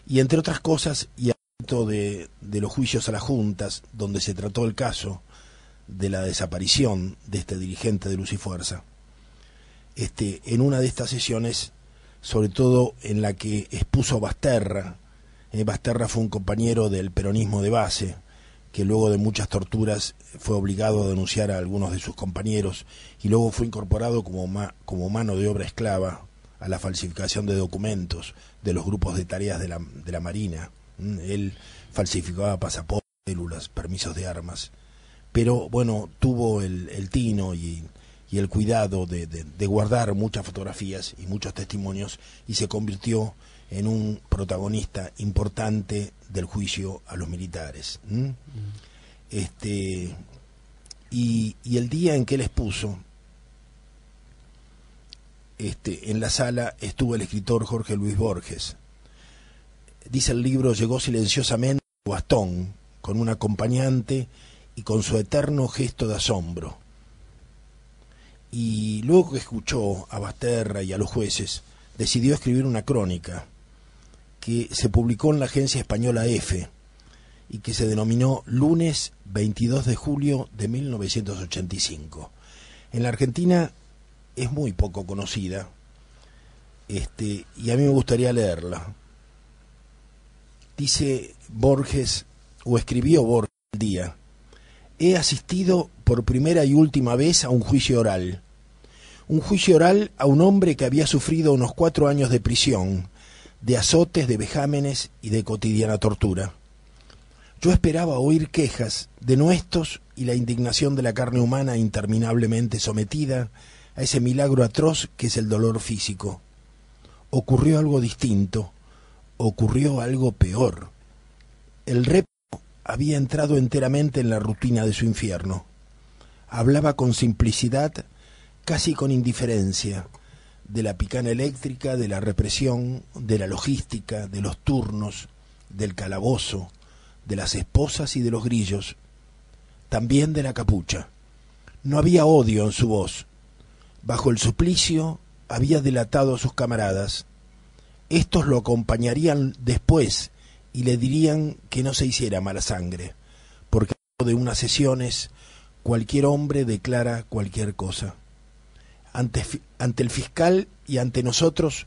Y entre otras cosas, y de los juicios a las juntas, donde se trató el caso de la desaparición de este dirigente de Luz y Fuerza, en una de estas sesiones, sobre todo en la que expuso Basterra, Basterra fue un compañero del peronismo de base, que luego de muchas torturas fue obligado a denunciar a algunos de sus compañeros, y luego fue incorporado como mano de obra esclava a la falsificación de documentos de los grupos de tareas de la Marina. Él falsificaba pasaportes, células, permisos de armas, pero bueno, tuvo el tino y el cuidado de guardar muchas fotografías y muchos testimonios, y se convirtió en un protagonista importante del juicio a los militares. Y el día en que él expuso, en la sala estuvo el escritor Jorge Luis Borges. Dice el libro: llegó silenciosamente a bastón, con un acompañante y con su eterno gesto de asombro. Y luego que escuchó a Basterra y a los jueces, decidió escribir una crónica que se publicó en la agencia española EFE y que se denominó Lunes 22 de julio de 1985. En la Argentina es muy poco conocida, y a mí me gustaría leerla. Dice Borges, o escribió Borges el día: he asistido por primera y última vez a un juicio oral a un hombre que había sufrido unos 4 años de prisión, de azotes, de vejámenes y de cotidiana tortura. Yo esperaba oír quejas, denuestos y la indignación de la carne humana interminablemente sometida a ese milagro atroz que es el dolor físico. Ocurrió algo distinto, ocurrió algo peor. El repo había entrado enteramente en la rutina de su infierno. Hablaba con simplicidad, casi con indiferencia, de la picana eléctrica, de la represión, de la logística, de los turnos, del calabozo, de las esposas y de los grillos, también de la capucha. No había odio en su voz. Bajo el suplicio había delatado a sus camaradas. Estos lo acompañarían después y le dirían que no se hiciera mala sangre, porque de unas sesiones cualquier hombre declara cualquier cosa. Ante el fiscal y ante nosotros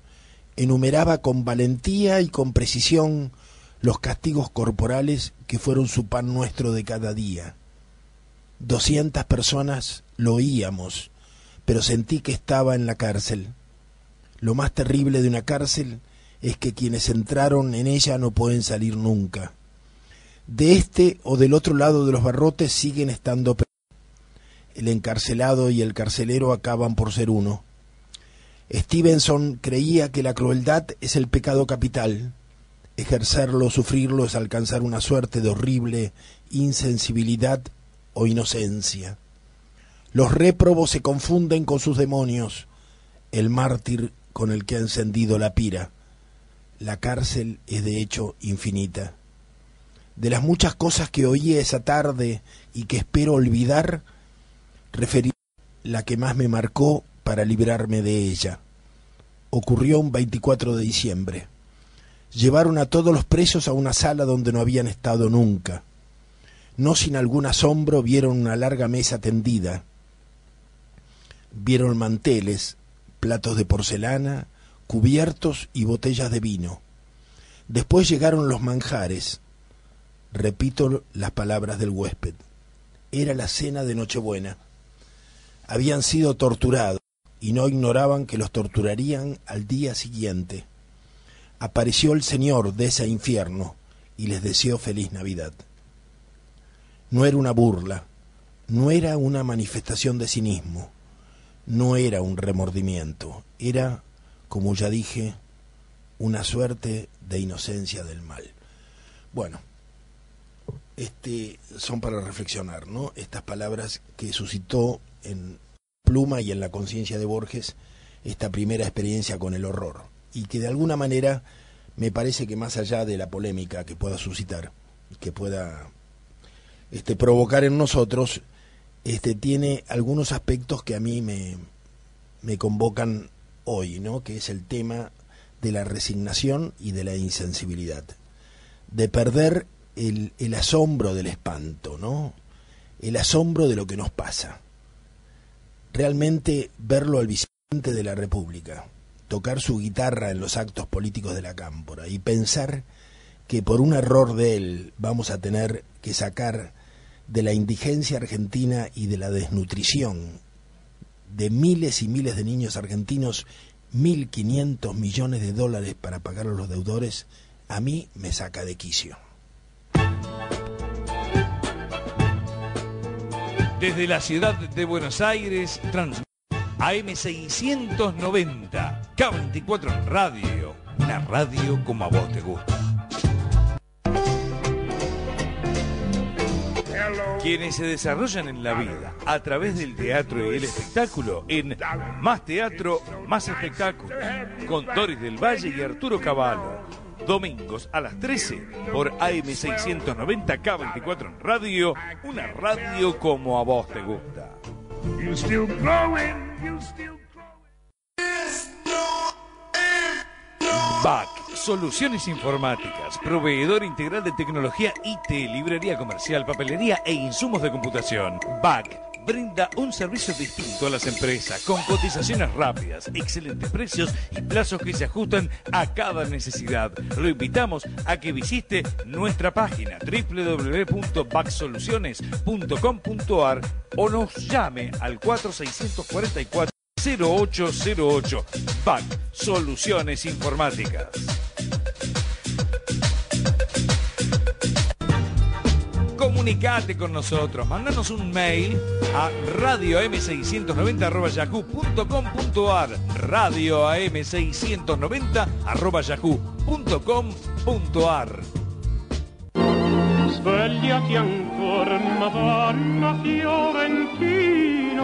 enumeraba con valentía y con precisión los castigos corporales que fueron su pan nuestro de cada día. 200 personas lo oíamos, pero sentí que estaba en la cárcel. Lo más terrible de una cárcel es que quienes entraron en ella no pueden salir nunca. De este o del otro lado de los barrotes siguen estando presos. El encarcelado y el carcelero acaban por ser uno. Stevenson creía que la crueldad es el pecado capital. Ejercerlo, sufrirlo, es alcanzar una suerte de horrible insensibilidad o inocencia. Los réprobos se confunden con sus demonios, el mártir con el que ha encendido la pira. La cárcel es de hecho infinita. De las muchas cosas que oí esa tarde y que espero olvidar, referí la que más me marcó para librarme de ella. Ocurrió un 24 de diciembre. Llevaron a todos los presos a una sala donde no habían estado nunca. No sin algún asombro vieron una larga mesa tendida. Vieron manteles, platos de porcelana, cubiertos y botellas de vino. Después llegaron los manjares. Repito las palabras del huésped. Era la cena de Nochebuena. Habían sido torturados y no ignoraban que los torturarían al día siguiente. Apareció el Señor de ese infierno y les deseó feliz Navidad. No era una burla, no era una manifestación de cinismo, no era un remordimiento, era, como ya dije, una suerte de inocencia del mal. Bueno, son para reflexionar, ¿no? Estas palabras que suscitó en pluma y en la conciencia de Borges esta primera experiencia con el horror, y que de alguna manera me parece que más allá de la polémica que pueda suscitar, que pueda provocar en nosotros, tiene algunos aspectos que a mí me convocan hoy, ¿no? Que es el tema de la resignación y de la insensibilidad, de perder el asombro del espanto, ¿no? El asombro de lo que nos pasa. Realmente verlo al vicepresidente de la República tocar su guitarra en los actos políticos de la Cámpora y pensar que por un error de él vamos a tener que sacar de la indigencia argentina y de la desnutrición de miles y miles de niños argentinos 1.500 millones de dólares para pagar a los deudores, a mí me saca de quicio. Desde la ciudad de Buenos Aires, transmite AM690, K24 en radio, una radio como a vos te gusta. Quienes se desarrollan en la vida a través del teatro y el espectáculo en Más Teatro, Más Espectáculo, con Doris del Valle y Arturo Cavallo. Domingos a las 13 por AM690 K24 en radio, una radio como a vos te gusta. BAC, Soluciones Informáticas, proveedor integral de tecnología IT, librería comercial, papelería e insumos de computación. BAC brinda un servicio distinto a las empresas, con cotizaciones rápidas, excelentes precios y plazos que se ajustan a cada necesidad. Lo invitamos a que visite nuestra página www.bacsoluciones.com.ar o nos llame al 4644-0808. BAC, Soluciones Informáticas. Comunicate con nosotros, mandanos un mail a radioam690@yahoo.com.ar, radioam690@yahoo.com.ar. Svegliati ancora, Madonna Fiorentina.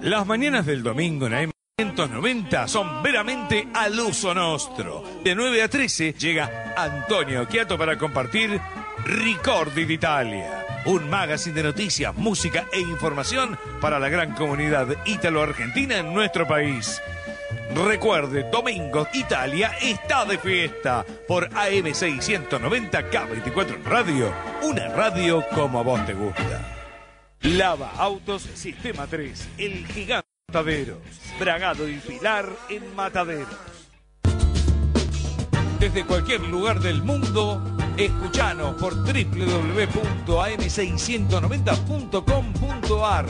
Las mañanas del domingo en AM690 son veramente al uso nostro. De 9 a 13 llega Antonio Chiato para compartir Ricordi d'Italia, un magazine de noticias, música e información para la gran comunidad ítalo-argentina en nuestro país. Recuerde, domingos Italia está de fiesta por AM690 K24 en radio, una radio como a vos te gusta. Lava Autos Sistema 3, el gigante Mataderos, Bragado y Pilar en Mataderos. Desde cualquier lugar del mundo, escuchanos por www.am690.com.ar,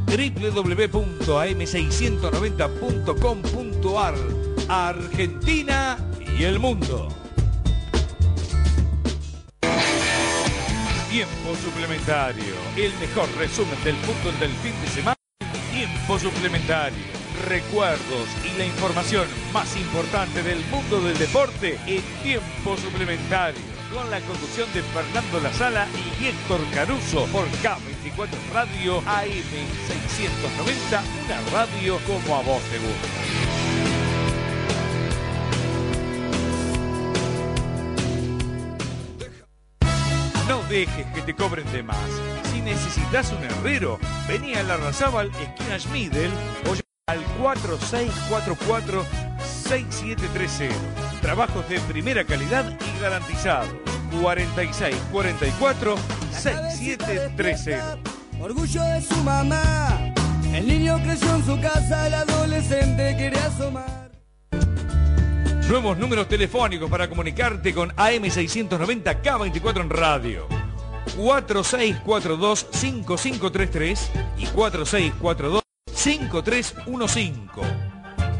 www.am690.com.ar, Argentina y el mundo. Tiempo suplementario, el mejor resumen del fútbol del fin de semana. Tiempo suplementario, recuerdos y la información más importante del mundo del deporte en Tiempo Suplementario, con la conducción de Fernando Lazala y Héctor Caruso por K24 Radio AM690, una radio como a vos te gusta. No dejes que te cobren de más. Si necesitas un herrero, vení a Larrazábal, esquina Schmidel, o al 4644-6730. Trabajos de primera calidad y garantizados. 4644-6730. Orgullo de su mamá. El niño creció en su casa, el adolescente quiere asomar. Nuevos números telefónicos para comunicarte con AM690 K24 en radio. 4642-5533 y 4642-5315.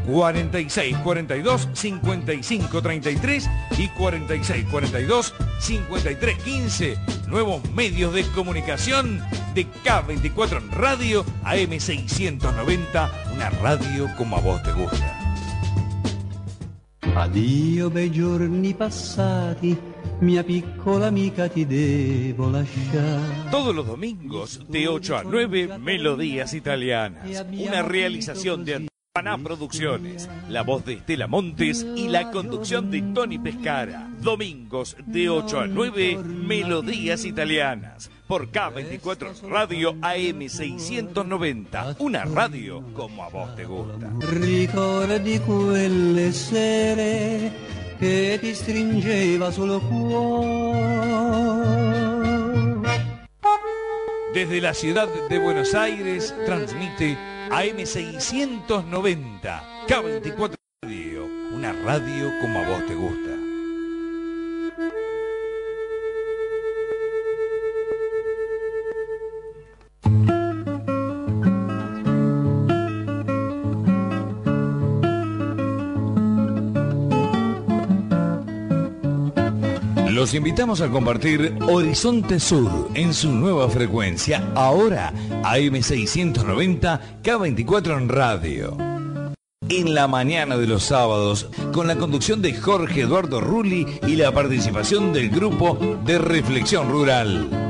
4642-5533 y 4642-5315. Nuevos medios de comunicación de K24 en radio, AM690, una radio como a vos te gusta. Addio bei giorni passati, mia piccola amica ti devo lasciare. Todos los domingos de 8 a 9, Melodías Italianas, una realización de Paná Producciones, la voz de Estela Montes y la conducción de Tony Pescara. Domingos de 8 a 9, Melodías Italianas, por K24 Radio AM690, una radio como a vos te gusta. Ricordi quelle sere che ti stringeva sul cuore. Desde la ciudad de Buenos Aires transmite AM690, K24 Radio, una radio como a vos te gusta. Los invitamos a compartir Horizonte Sur en su nueva frecuencia, ahora AM690 K24 en radio. En la mañana de los sábados, con la conducción de Jorge Eduardo Rulli y la participación del grupo de Reflexión Rural.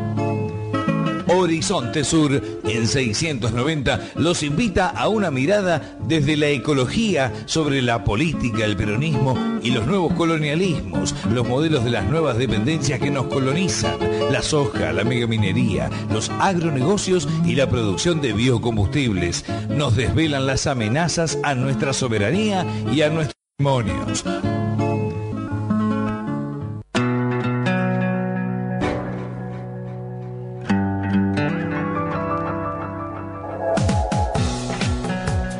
Horizonte Sur en 690 los invita a una mirada desde la ecología sobre la política, el peronismo y los nuevos colonialismos, los modelos de las nuevas dependencias que nos colonizan, la soja, la megaminería, los agronegocios y la producción de biocombustibles. Nos desvelan las amenazas a nuestra soberanía y a nuestros patrimonios.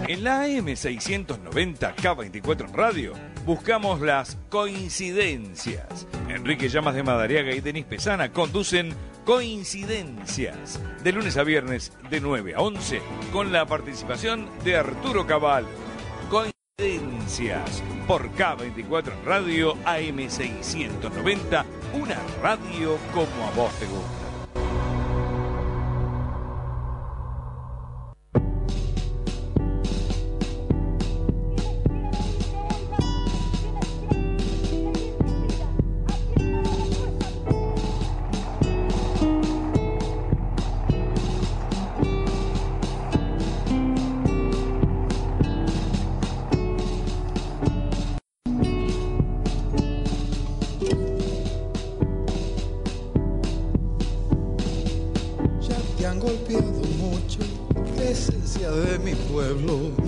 En la AM690 K24 en radio buscamos las coincidencias. Enrique Llamas de Madariaga y Denis Pesana conducen Coincidencias de lunes a viernes de 9 a 11 con la participación de Arturo Cavallo. Coincidencias por K24 en radio AM690, una radio como a vos te gusta.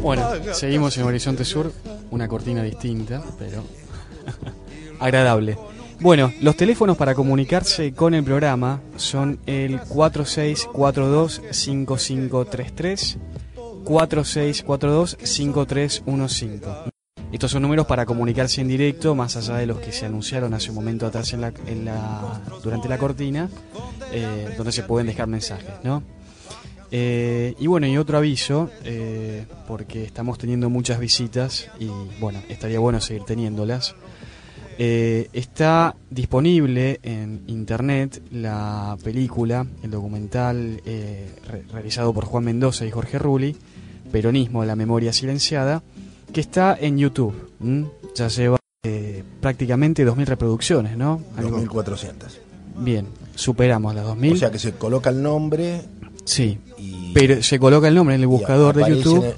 Bueno, seguimos en Horizonte Sur, una cortina distinta, pero agradable. Bueno, los teléfonos para comunicarse con el programa son el 4642-5533, 4642-5315. Estos son números para comunicarse en directo, más allá de los que se anunciaron hace un momento atrás durante la cortina, donde se pueden dejar mensajes, ¿no? Y bueno, y otro aviso, porque estamos teniendo muchas visitas y bueno, estaría bueno seguir teniéndolas. Está disponible en internet la película, el documental realizado por Juan Mendoza y Jorge Rulli, Peronismo, la memoria silenciada, que está en YouTube. Ya lleva prácticamente 2.000 reproducciones, ¿no? 2.400. Bien, superamos las 2.000. O sea que se coloca el nombre. Sí, pero se coloca el nombre en el buscador de YouTube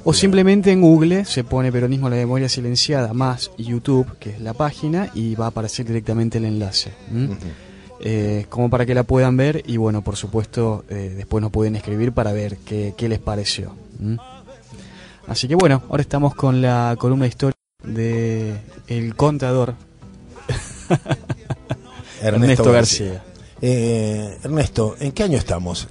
o simplemente en Google se pone Peronismo, la memoria silenciada más YouTube, que es la página, y va a aparecer directamente el enlace. Como para que la puedan ver y bueno, por supuesto, después nos pueden escribir para ver qué les pareció. Así que bueno, ahora estamos con la columna de historia de El Contador Ernesto García. Ernesto, ¿en qué año estamos?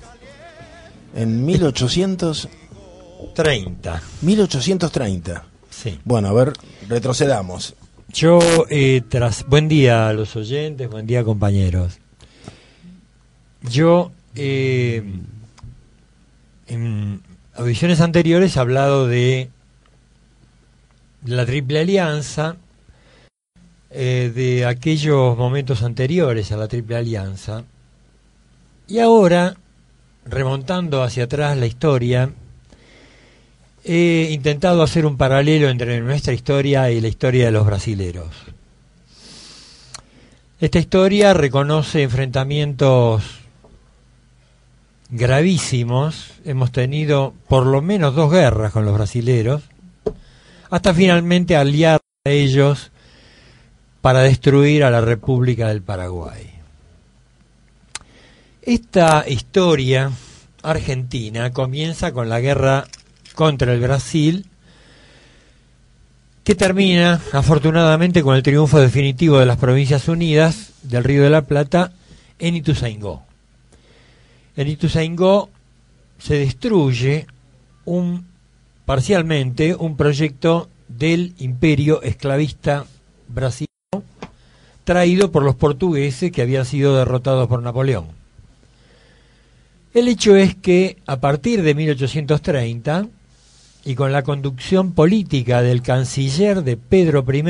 En 1830. 1830. Sí. Bueno, a ver, retrocedamos. Yo, buen día a los oyentes, buen día compañeros. Yo, en audiciones anteriores he hablado de la Triple Alianza, de aquellos momentos anteriores a la Triple Alianza. Y ahora, remontando hacia atrás la historia, he intentado hacer un paralelo entre nuestra historia y la historia de los brasileros. Esta historia reconoce enfrentamientos gravísimos. Hemos tenido por lo menos 2 guerras con los brasileros, hasta finalmente aliar a ellos para destruir a la República del Paraguay. Esta historia argentina comienza con la guerra contra el Brasil, que termina afortunadamente con el triunfo definitivo de las Provincias Unidas del Río de la Plata en Ituzaingó. En Ituzaingó se destruye parcialmente un proyecto del imperio esclavista brasileño traído por los portugueses que habían sido derrotados por Napoleón. El hecho es que a partir de 1830 y con la conducción política del canciller de Pedro I,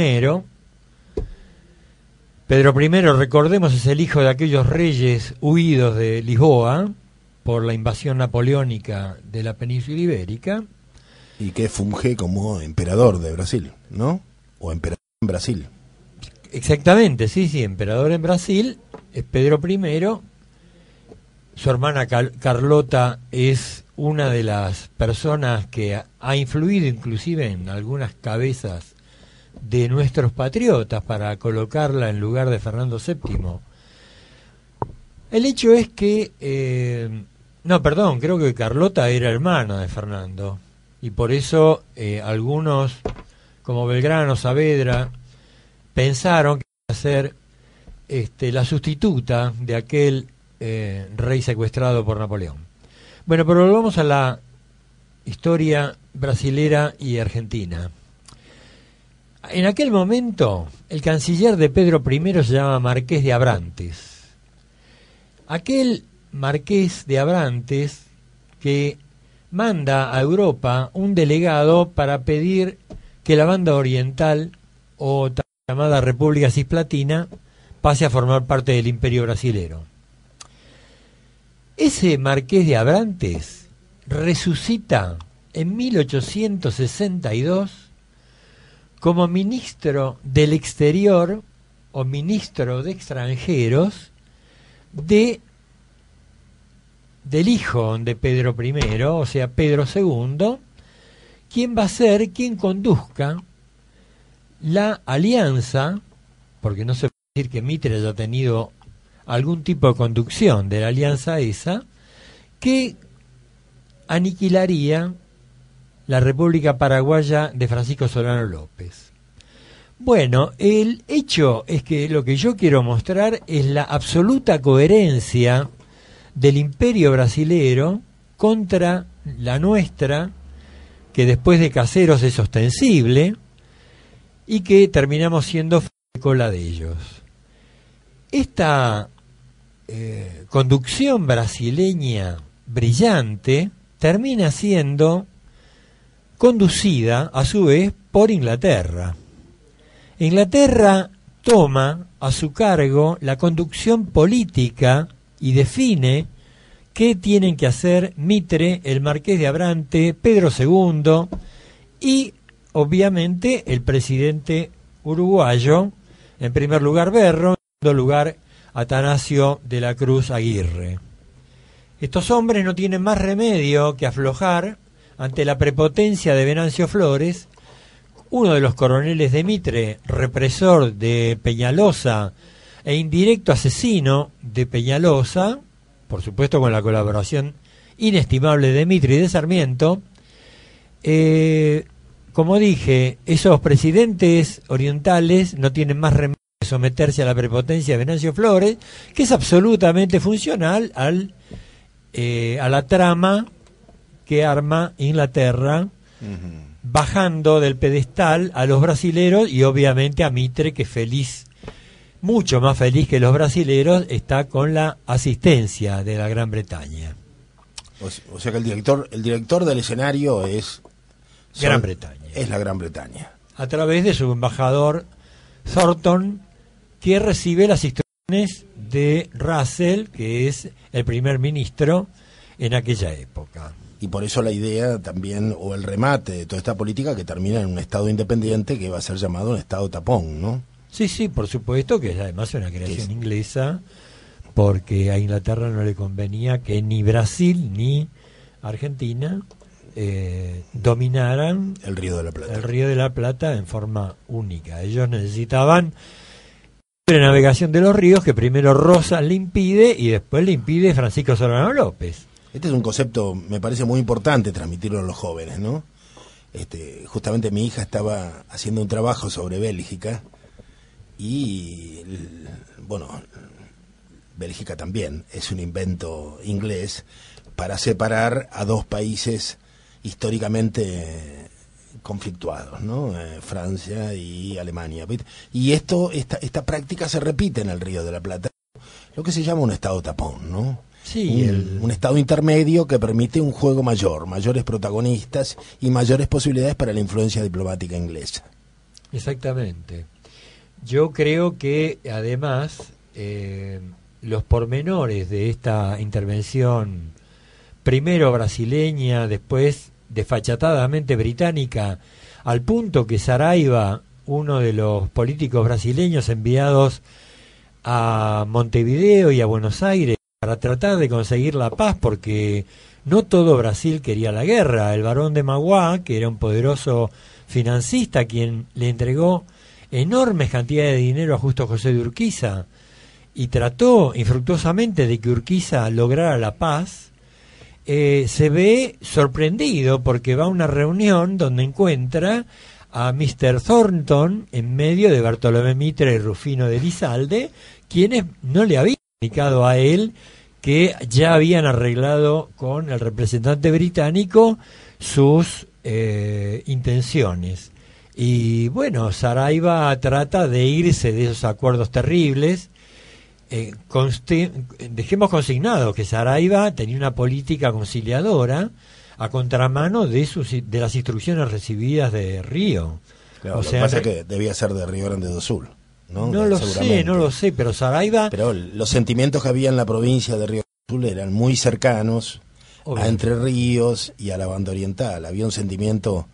Pedro I, recordemos, es el hijo de aquellos reyes huidos de Lisboa por la invasión napoleónica de la península ibérica. Y que funge como emperador de Brasil, ¿no? O emperador en Brasil. Exactamente, sí, emperador en Brasil, es Pedro I. Su hermana Carlota es una de las personas que ha influido inclusive en algunas cabezas de nuestros patriotas para colocarla en lugar de Fernando VII. El hecho es que creo que Carlota era hermana de Fernando y por eso algunos como Belgrano, Saavedra pensaron que iba a ser la sustituta de aquel rey secuestrado por Napoleón. Bueno, pero volvamos a la historia brasilera y argentina. En aquel momento, el canciller de Pedro I se llama Marqués de Abrantes. Aquel Marqués de Abrantes que manda a Europa un delegado para pedir que la banda oriental, o llamada República Cisplatina, pase a formar parte del Imperio Brasilero. Ese Marqués de Abrantes resucita en 1862 como ministro del Exterior o ministro de Extranjeros del hijo de Pedro I, o sea, Pedro II, quien va a ser quien conduzca la alianza, porque no se puede decir que Mitre haya tenido algún tipo de conducción de la alianza esa, que aniquilaría la República Paraguaya de Francisco Solano López. Bueno, el hecho es que lo que yo quiero mostrar es la absoluta coherencia del imperio brasilero contra la nuestra, que después de Caseros es ostensible, y que terminamos siendo cola de ellos. Esta conducción brasileña brillante termina siendo conducida a su vez por Inglaterra. Inglaterra toma a su cargo la conducción política y define qué tienen que hacer Mitre, el Marqués de Abrantes, Pedro II y obviamente el presidente uruguayo, en primer lugar Berro, en segundo lugar Atanasio de la Cruz Aguirre. Estos hombres no tienen más remedio que aflojar ante la prepotencia de Venancio Flores, uno de los coroneles de Mitre, represor de Peñalosa e indirecto asesino de Peñalosa, por supuesto con la colaboración inestimable de Mitre y de Sarmiento. Como dije, esos presidentes orientales no tienen más remedio que someterse a la prepotencia de Venancio Flores, que es absolutamente funcional a la trama que arma Inglaterra, bajando del pedestal a los brasileros y obviamente a Mitre, que feliz, mucho más feliz que los brasileros, está con la asistencia de la Gran Bretaña. O sea que el director del escenario es Gran Bretaña. Es la Gran Bretaña. A través de su embajador Thornton, que recibe las instrucciones de Russell, que es el primer ministro en aquella época. Y por eso la idea también, o el remate de toda esta política, que termina en un Estado independiente que va a ser llamado un Estado tapón, ¿no? Sí, por supuesto, que es además una creación inglesa, porque a Inglaterra no le convenía que ni Brasil ni Argentina dominaran el Río de la Plata en forma única. Ellos necesitaban la navegación de los ríos, que primero Rosas le impide y después le impide Francisco Solano López. Este es un concepto, me parece muy importante transmitirlo a los jóvenes, ¿no? Justamente mi hija estaba haciendo un trabajo sobre Bélgica y, bueno, Bélgica también es un invento inglés para separar a dos países históricamente conflictuados, ¿no? Francia y Alemania. Y esta práctica se repite en el Río de la Plata, lo que se llama un Estado tapón, ¿no? Sí, un estado intermedio que permite un juego mayor, mayores protagonistas y mayores posibilidades para la influencia diplomática inglesa. Exactamente. Yo creo que además los pormenores de esta intervención, primero brasileña, después desfachatadamente británica, al punto que Saraiva, uno de los políticos brasileños enviados a Montevideo y a Buenos Aires para tratar de conseguir la paz, porque no todo Brasil quería la guerra. El barón de Mauá, que era un poderoso financista, quien le entregó enormes cantidades de dinero a Justo José de Urquiza y trató infructuosamente de que Urquiza lograra la paz, se ve sorprendido porque va a una reunión donde encuentra a Mr. Thornton en medio de Bartolomé Mitre y Rufino de Elizalde, quienes no le habían indicado a él que ya habían arreglado con el representante británico sus intenciones. Y bueno, Saraiva trata de irse de esos acuerdos terribles. Dejemos consignado que Saraiva tenía una política conciliadora a contramano de las instrucciones recibidas de Río. Claro, lo que pasa es que debía ser de Río Grande do Sul. No lo sé, pero Saraiva... Pero los sentimientos que había en la provincia de Río Grande do Sul eran muy cercanos a Entre Ríos y a la banda oriental. Había un sentimiento...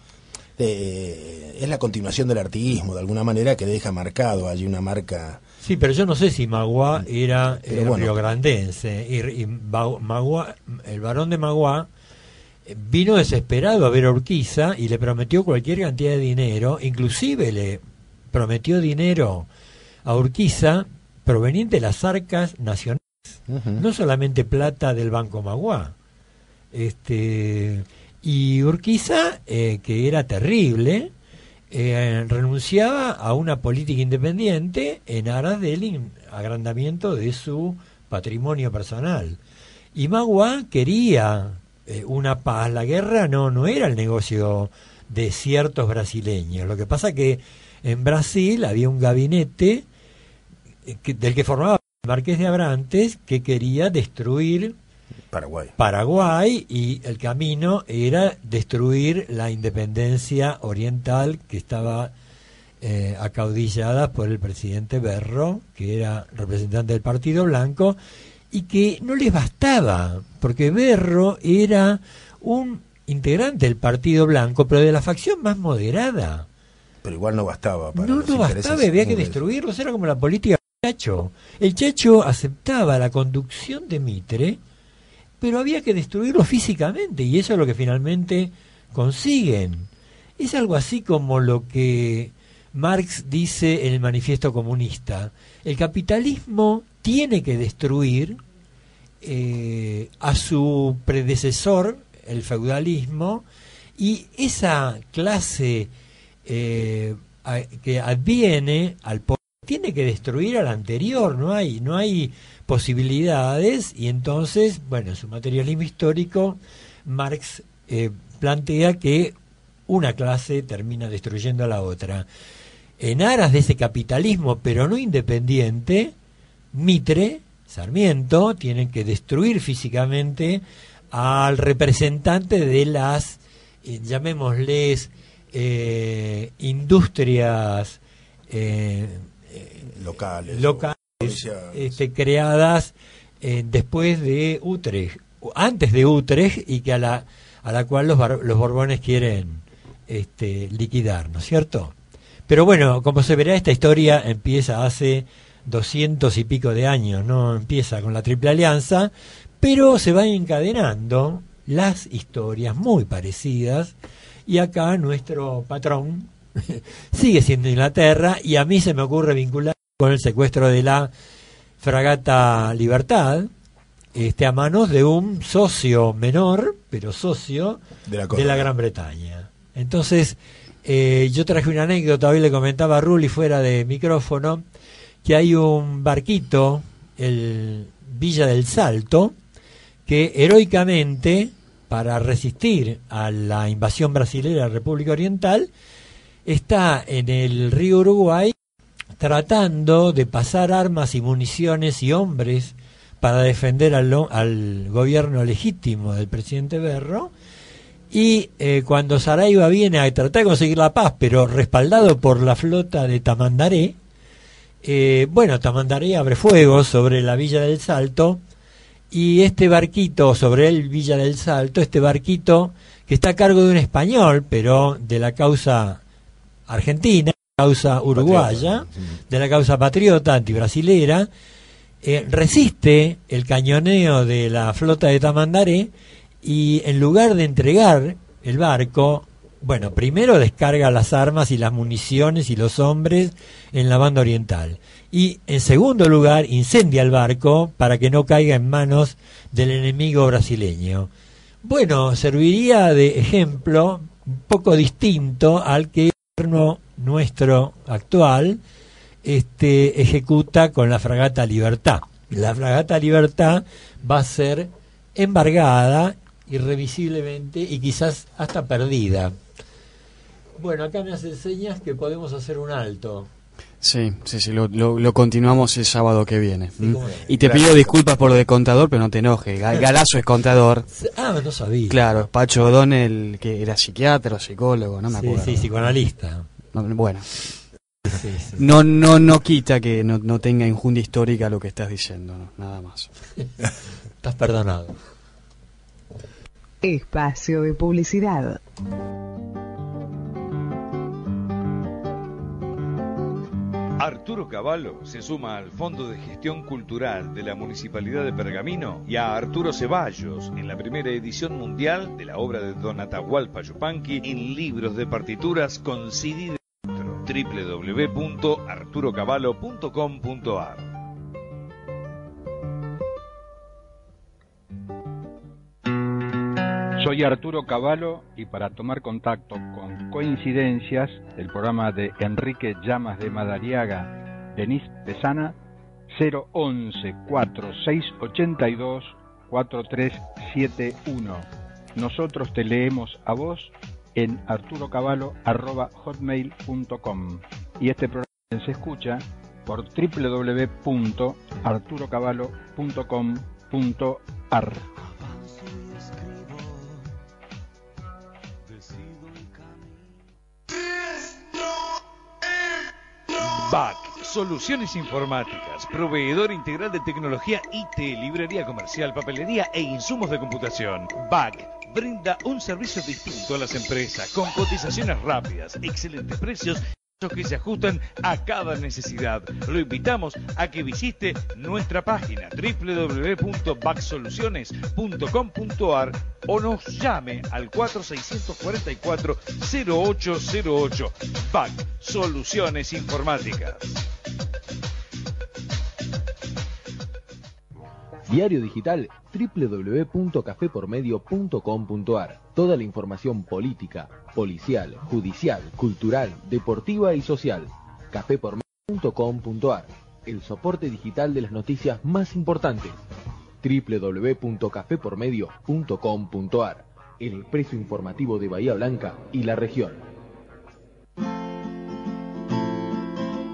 es la continuación del artiguismo, de alguna manera, que deja marcado allí una marca... Sí, pero yo no sé si Magua era riograndense. Y Magua, el barón de Magua vino desesperado a ver a Urquiza y le prometió cualquier cantidad de dinero, inclusive le prometió dinero a Urquiza proveniente de las arcas nacionales, no solamente plata del Banco Magua. Y Urquiza, que era terrible, renunciaba a una política independiente en aras del agrandamiento de su patrimonio personal. Y Magua quería una paz. La guerra no era el negocio de ciertos brasileños. Lo que pasa que en Brasil había un gabinete del que formaba el Marqués de Abrantes, que quería destruir Paraguay, y el camino era destruir la independencia oriental que estaba acaudillada por el presidente Berro, que era representante del Partido Blanco, y que no les bastaba, porque Berro era un integrante del Partido Blanco, pero de la facción más moderada. Pero igual no bastaba. No bastaba, había que destruirlos, era como la política del Chacho. El Chacho aceptaba la conducción de Mitre, pero había que destruirlo físicamente, y eso es lo que finalmente consiguen. Es algo así como lo que Marx dice en el Manifiesto Comunista. El capitalismo tiene que destruir a su predecesor, el feudalismo, y esa clase que adviene al poder tiene que destruir al anterior. No hay posibilidades, y entonces, bueno, en su materialismo histórico, Marx plantea que una clase termina destruyendo a la otra. En aras de ese capitalismo, pero no independiente, Mitre, Sarmiento, tienen que destruir físicamente al representante de las, llamémosles, industrias locales creadas después de Utrecht, antes de Utrecht, y que a la cual los Borbones quieren liquidar, ¿no es cierto? Pero bueno, como se verá, esta historia empieza hace 200 y pico de años, no empieza con la Triple Alianza, pero se van encadenando las historias muy parecidas, y acá nuestro patrón sigue siendo Inglaterra, y a mí se me ocurre vincular con el secuestro de la fragata Libertad, a manos de un socio menor, pero socio de la Gran Bretaña. Entonces, yo traje una anécdota, hoy le comentaba a Rulli fuera de micrófono, que hay un barquito, el Villa del Salto, que heroicamente, para resistir a la invasión brasilera de la República Oriental, está en el río Uruguay tratando de pasar armas y municiones y hombres para defender al gobierno legítimo del presidente Berro. Y cuando Saraiva viene a tratar de conseguir la paz, pero respaldado por la flota de Tamandaré, Bueno, Tamandaré abre fuego sobre la Villa del Salto, y este barquito sobre el Villa del Salto, este barquito que está a cargo de un español, pero de la causa argentina, causa uruguaya, de la causa patriota antibrasilera, resiste el cañoneo de la flota de Tamandaré, y en lugar de entregar el barco, bueno, primero descarga las armas y las municiones y los hombres en la banda oriental, y en segundo lugar incendia el barco para que no caiga en manos del enemigo brasileño. Bueno, serviría de ejemplo un poco distinto al que el gobierno nuestro actual ejecuta con la fragata Libertad. La fragata Libertad va a ser embargada irrevisiblemente y quizás hasta perdida. Bueno, acá me hacen señas que podemos hacer un alto. Sí, lo continuamos el sábado que viene. Sí, y te pido disculpas por lo de contador, pero no te enojes. Galazo es contador. Ah, no sabía. Claro, Pacho O'Donnell, que era psiquiatra o psicólogo, no me acuerdo. Sí, psicoanalista. Bueno. No quita que no tenga injundia histórica lo que estás diciendo, no, nada más. Estás perdonado. Espacio de publicidad. Arturo Cavallo se suma al Fondo de Gestión Cultural de la Municipalidad de Pergamino y a Arturo Ceballos en la primera edición mundial de la obra de Don Atahualpa Yupanqui en libros de partituras con CD de www.arturocavallo.com.ar. Soy Arturo Cavallo y para tomar contacto con Coincidencias, el programa de Enrique Llamas de Madariaga, Denise Pesana, 011-4682-4371. Nosotros te leemos a vos en arturocavallo@hotmail.com y este programa se escucha por www.arturocavallo.com.ar. BAC, Soluciones Informáticas, proveedor integral de tecnología IT, librería comercial, papelería e insumos de computación. BAC brinda un servicio distinto a las empresas, con cotizaciones rápidas, excelentes precios que se ajustan a cada necesidad. Lo invitamos a que visite nuestra página www.bacsoluciones.com.ar o nos llame al 4644-0808. BAC, Soluciones Informáticas. Diario digital www.cafepormedio.com.ar. Toda la información política, policial, judicial, cultural, deportiva y social. cafepormedio.com.ar. El soporte digital de las noticias más importantes. www.cafepormedio.com.ar. El expreso informativo de Bahía Blanca y la región.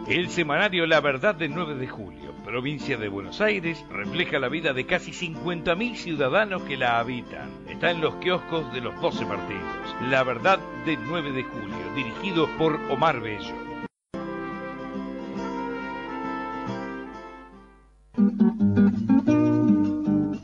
El semanario La Verdad del 9 de julio, provincia de Buenos Aires, refleja la vida de casi 50.000 ciudadanos que la habitan. Está en los kioscos de los 12 partidos. La Verdad del 9 de julio, dirigido por Omar Bello.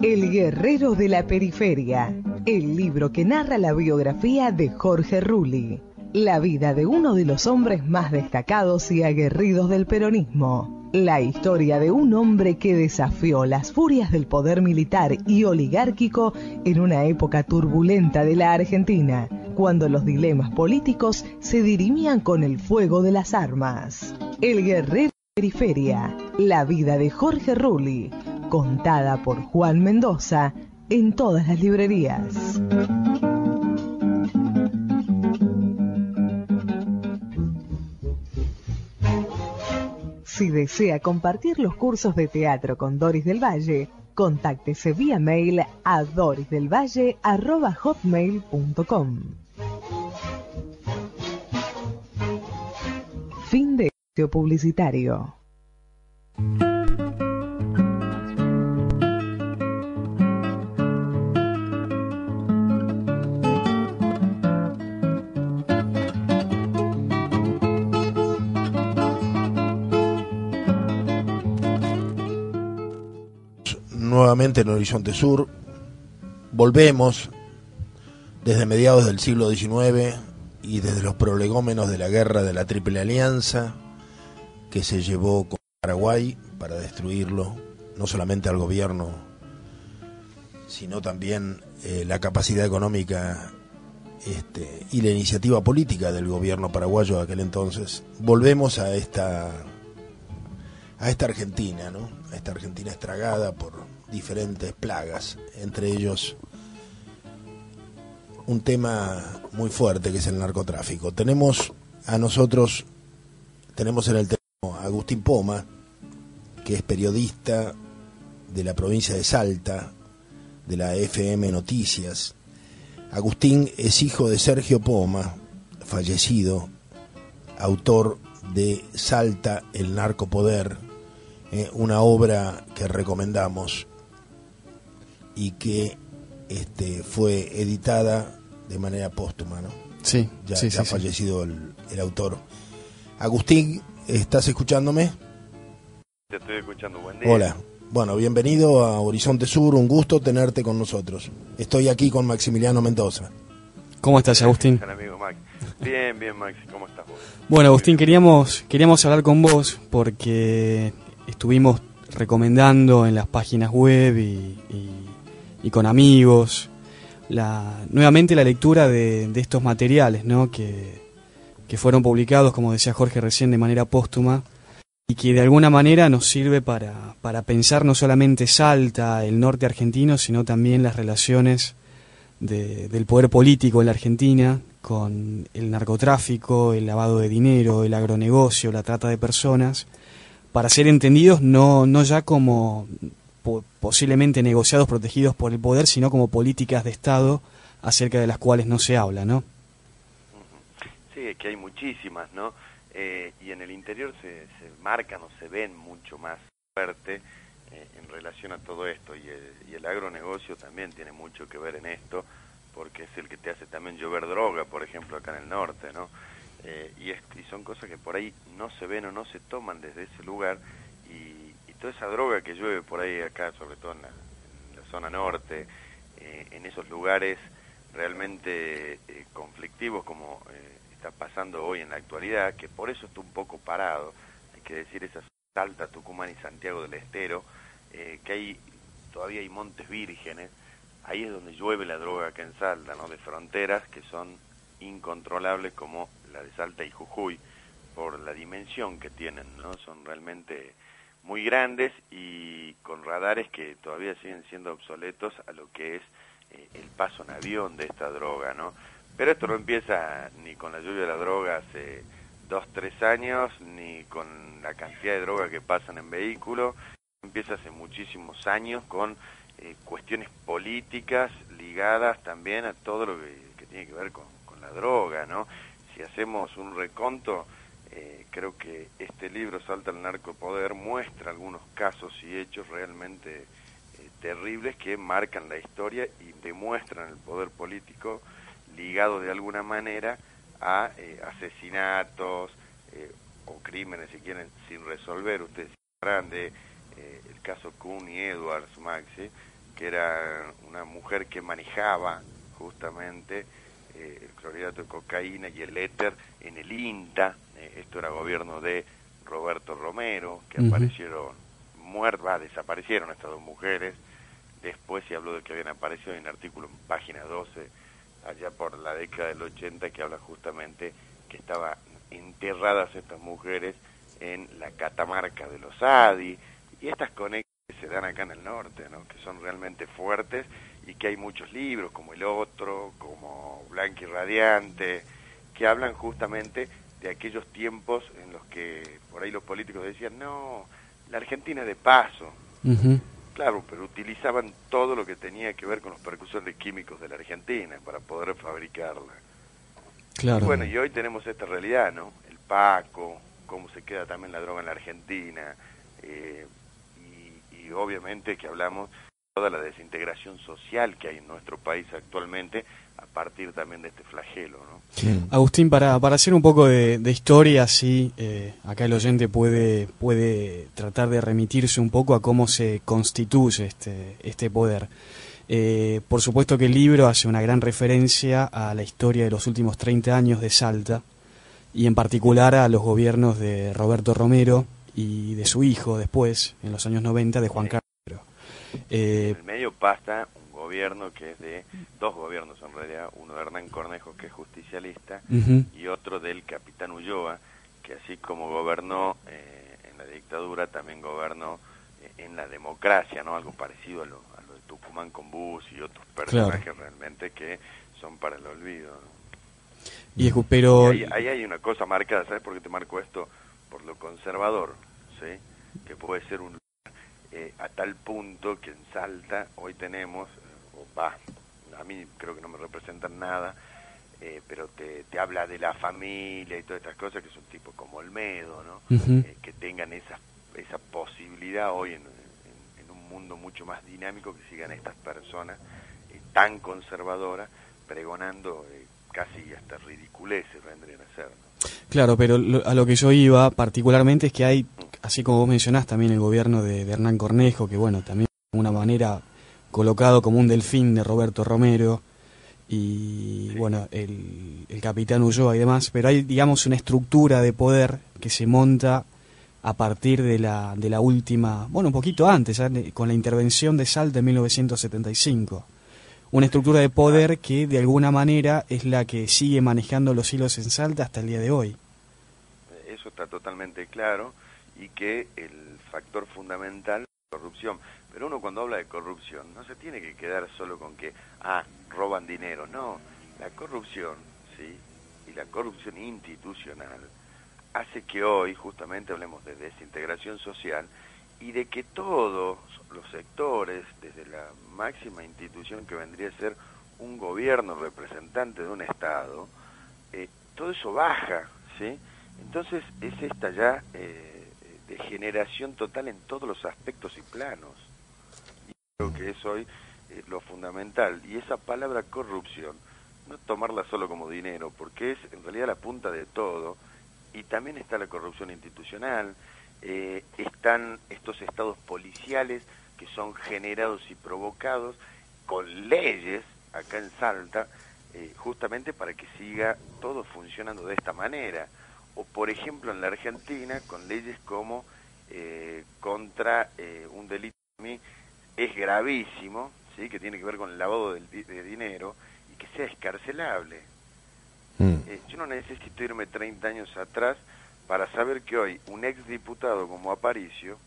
El guerrero de la periferia, el libro que narra la biografía de Jorge Rulli. La vida de uno de los hombres más destacados y aguerridos del peronismo. La historia de un hombre que desafió las furias del poder militar y oligárquico en una época turbulenta de la Argentina, cuando los dilemas políticos se dirimían con el fuego de las armas. El guerrero de la periferia, la vida de Jorge Rulli, contada por Juan Mendoza en todas las librerías. Si desea compartir los cursos de teatro con Doris del Valle, contáctese vía mail a dorisdelvalle@hotmail.com. Fin de espacio publicitario. nuevamente en Horizonte Sur. Volvemos desde mediados del siglo XIX y desde los prolegómenos de la guerra de la Triple Alianza que se llevó con Paraguay para destruirlo, no solamente al gobierno, sino también la capacidad económica y la iniciativa política del gobierno paraguayo de aquel entonces. Volvemos a esta Argentina, ¿no? A esta Argentina estragada por diferentes plagas, entre ellos un tema muy fuerte que es el narcotráfico. Tenemos en el teléfono a Agustín Poma, que es periodista de la provincia de Salta, de la FM Noticias. Agustín es hijo de Sergio Poma, fallecido, autor de Salta, el narcopoder, una obra que recomendamos y que fue editada de manera póstuma, ¿no? Sí, ya sí. fallecido el autor. Agustín, ¿estás escuchándome? Te estoy escuchando, buen día. Hola, bueno, bienvenido a Horizonte Sur, un gusto tenerte con nosotros. Estoy aquí con Maximiliano Mendoza. ¿Cómo estás, Agustín? Amigo Max. Bien, Maxi, ¿cómo estás vos? Bueno, Agustín, queríamos hablar con vos porque estuvimos recomendando en las páginas web y con amigos nuevamente la lectura de estos materiales, ¿no? que fueron publicados, como decía Jorge recién, de manera póstuma, y que de alguna manera nos sirve para pensar no solamente Salta, el norte argentino, sino también las relaciones del poder político en la Argentina con el narcotráfico, el lavado de dinero, el agronegocio, la trata de personas, para ser entendidos no ya como posiblemente negociados, protegidos por el poder, sino como políticas de Estado acerca de las cuales no se habla, ¿no? Sí, es que hay muchísimas, ¿no? Y en el interior se marcan o se ven mucho más fuerte en relación a todo esto, y el agronegocio también tiene mucho que ver en esto, porque es el que te hace también llover droga, por ejemplo, acá en el norte, ¿no? Y son cosas que por ahí no se ven o no se toman desde ese lugar, y toda esa droga que llueve por ahí acá, sobre todo en la zona norte, en esos lugares realmente conflictivos como está pasando hoy en la actualidad, que por eso está un poco parado, hay que decir, esa Salta, Tucumán y Santiago del Estero, que todavía hay montes vírgenes, ahí es donde llueve la droga acá en Salta, ¿no? De fronteras que son incontrolables como la de Salta y Jujuy, por la dimensión que tienen, ¿no? Son realmente muy grandes y con radares que todavía siguen siendo obsoletos a lo que es el paso en avión de esta droga, ¿no? Pero esto no empieza ni con la lluvia de la droga hace 2-3 años, ni con la cantidad de droga que pasan en vehículos, empieza hace muchísimos años con cuestiones políticas ligadas también a todo lo que tiene que ver con la droga, ¿no? Si hacemos un reconto, creo que este libro, Salta el narcopoder, muestra algunos casos y hechos realmente terribles que marcan la historia y demuestran el poder político ligado de alguna manera a asesinatos o crímenes, si quieren, sin resolver. Ustedes sabrán de el caso Cooney Edwards, Maxi, que era una mujer que manejaba justamente el clorhidrato de cocaína y el éter en el INTA. Esto era gobierno de Roberto Romero, que aparecieron desaparecieron estas dos mujeres. Después se habló de que habían aparecido en un artículo en página 12, allá por la década del 80, que habla justamente que estaban enterradas estas mujeres en la Catamarca de los Adi, y estas conexiones que se dan acá en el norte, ¿no? Que son realmente fuertes, y que hay muchos libros, como El Otro, como Blanca y Radiante, que hablan justamente de aquellos tiempos en los que por ahí los políticos decían, no, la Argentina es de paso. Claro, pero utilizaban todo lo que tenía que ver con los precursores químicos de la Argentina para poder fabricarla. Claro. Y bueno, y hoy tenemos esta realidad, ¿no? El Paco, cómo se queda también la droga en la Argentina, y obviamente que hablamos toda la desintegración social que hay en nuestro país actualmente a partir también de este flagelo, ¿no? Sí. Agustín, para hacer un poco de historia, sí, acá el oyente puede tratar de remitirse un poco a cómo se constituye este poder. Por supuesto que el libro hace una gran referencia a la historia de los últimos 30 años de Salta, y en particular a los gobiernos de Roberto Romero y de su hijo después, en los años 90, de Juan Carlos. En el medio pasa un gobierno que es de dos gobiernos en realidad, uno de Hernán Cornejo, que es justicialista, y otro del capitán Ulloa, que así como gobernó en la dictadura, también gobernó en la democracia, ¿no? Algo parecido a lo de Tucumán con Bush y otros personajes realmente que son para el olvido, ¿no? Pero y ahí hay una cosa marcada, ¿sabes por qué te marco esto? Por lo conservador, ¿sí? Que puede ser un a tal punto que en Salta hoy tenemos, a mí creo que no me representan nada, pero te habla de la familia y todas estas cosas, que son tipos como Olmedo, ¿no? Que tengan esa posibilidad hoy en un mundo mucho más dinámico, que sigan estas personas tan conservadoras pregonando casi hasta ridiculeces vendrían a ser, ¿no? Claro, pero a lo que yo iba particularmente es que hay, así como vos mencionás, también el gobierno de Hernán Cornejo, que bueno, también de alguna manera colocado como un delfín de Roberto Romero, y bueno, el capitán Ulloa y demás, pero hay, digamos, una estructura de poder que se monta a partir de la última, bueno, un poquito antes, con la intervención de Salta en 1975. Una estructura de poder que de alguna manera es la que sigue manejando los hilos en Salta hasta el día de hoy. Eso está totalmente claro, y que el factor fundamental es la corrupción. Pero uno cuando habla de corrupción no se tiene que quedar solo con que, roban dinero. No, la corrupción, ¿sí? Y la corrupción institucional hace que hoy justamente hablemos de desintegración social y de que todos los sectores, desde la máxima institución que vendría a ser un gobierno representante de un Estado, todo eso baja, ¿sí? Entonces es esta ya degeneración total en todos los aspectos y planos. Y creo que es hoy lo fundamental. Y esa palabra corrupción, no tomarla solo como dinero, porque es en realidad la punta de todo, y también está la corrupción institucional, están estos estados policiales que son generados y provocados con leyes acá en Salta, justamente para que siga todo funcionando de esta manera. O por ejemplo en la Argentina, con leyes como contra un delito que a mí es gravísimo, ¿sí? Que tiene que ver con el lavado de dinero, y que sea escarcelable. Yo no necesito irme 30 años atrás para saber que hoy un exdiputado como Aparicio,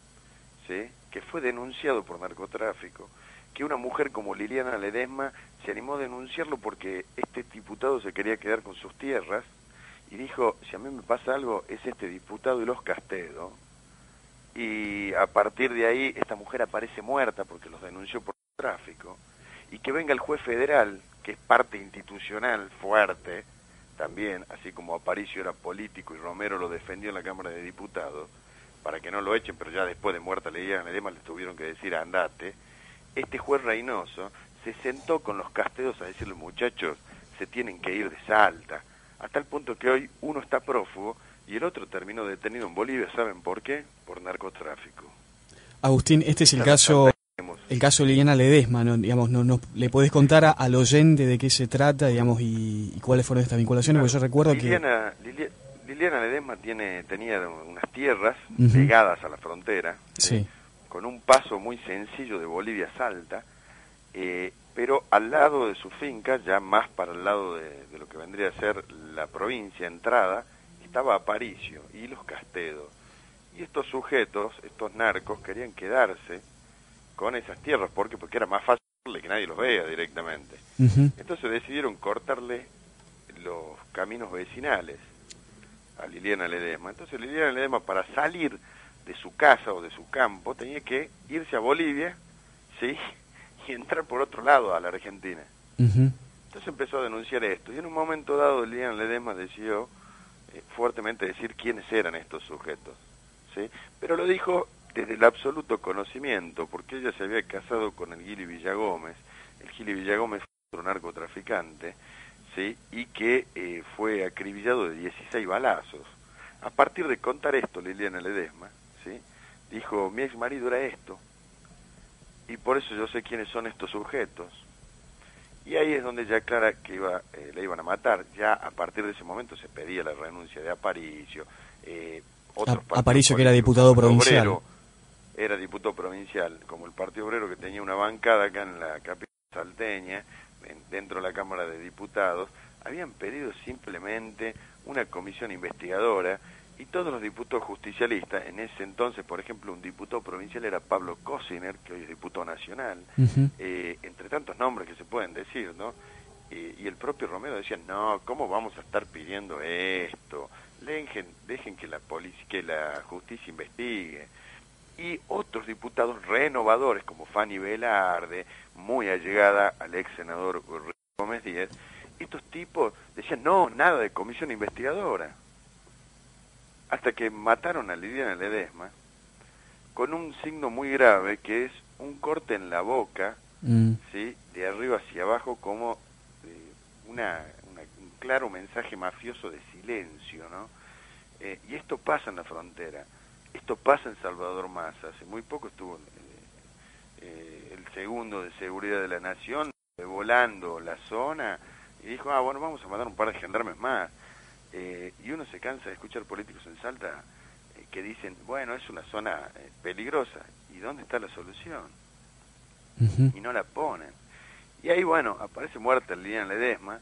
¿sí? Que fue denunciado por narcotráfico, que una mujer como Liliana Ledesma se animó a denunciarlo porque este diputado se quería quedar con sus tierras, y dijo, si a mí me pasa algo, es este diputado y los Castedo. Y a partir de ahí esta mujer aparece muerta porque los denunció por tráfico, y que venga el juez federal, que es parte institucional fuerte también, así como Aparicio era político y Romero lo defendió en la Cámara de Diputados, para que no lo echen, pero ya después de muerta Ledesma les tuvieron que decir andate. Este juez Reynoso se sentó con los Castedos a decirle, muchachos, se tienen que ir de Salta, a tal punto que hoy uno está prófugo y el otro terminó detenido en Bolivia. ¿Saben por qué? Por narcotráfico. Agustín, este es el caso de Liliana Ledesma, ¿no? Digamos, ¿le podés contar al oyente de qué se trata, digamos, y cuáles fueron estas vinculaciones? Porque yo recuerdo Liliana Ledesma tenía unas tierras pegadas a la frontera, sí, con un paso muy sencillo de Bolivia a Salta, pero al lado de su finca, ya más para el lado de lo que vendría a ser la provincia, entrada, estaba Aparicio y los Castedos. Y estos sujetos, estos narcos, querían quedarse con esas tierras. ¿Por qué? Porque era más fácil que nadie los vea directamente. Entonces decidieron cortarle los caminos vecinales a Liliana Ledesma. Entonces Liliana Ledesma, para salir de su casa o de su campo, tenía que irse a Bolivia, ¿sí? Y entrar por otro lado a la Argentina. Entonces empezó a denunciar esto, y en un momento dado Liliana Ledesma decidió fuertemente decir quiénes eran estos sujetos, ¿sí? Pero lo dijo desde el absoluto conocimiento, porque ella se había casado con el Gili Villagómez. El Gili Villagómez fue otro narcotraficante, ¿sí? Y que fue acribillado de 16 balazos. A partir de contar esto, Liliana Ledesma, ¿sí?, dijo, mi ex marido era esto, y por eso yo sé quiénes son estos sujetos. Y ahí es donde ya aclara que le iban a matar. Ya a partir de ese momento se pedía la renuncia de Aparicio. Aparicio, que era diputado provincial. Obrero, era diputado provincial, como el Partido Obrero, que tenía una bancada acá en la capital salteña, dentro de la Cámara de Diputados, habían pedido simplemente una comisión investigadora, y todos los diputados justicialistas, en ese entonces, por ejemplo, un diputado provincial era Pablo Cosiner, que hoy es diputado nacional, entre tantos nombres que se pueden decir, ¿no? Y el propio Romero decía, no, ¿cómo vamos a estar pidiendo esto? Dejen que la justicia investigue. Y otros diputados renovadores, como Fanny Velarde, muy allegada al ex senador Gómez Díaz, estos tipos decían, no, nada de comisión investigadora. Hasta que mataron a Liliana Ledesma con un signo muy grave, que es un corte en la boca, ¿sí?, de arriba hacia abajo, como un claro mensaje mafioso de silencio, ¿no? Y esto pasa en la frontera, esto pasa en Salvador Massa. Hace muy poco estuvo el segundo de Seguridad de la Nación volando la zona y dijo, bueno, vamos a mandar un par de gendarmes más. Y uno se cansa de escuchar políticos en Salta que dicen, bueno, es una zona peligrosa, ¿y dónde está la solución? Y no la ponen. Y ahí, bueno, aparece muerta Liliana Ledesma,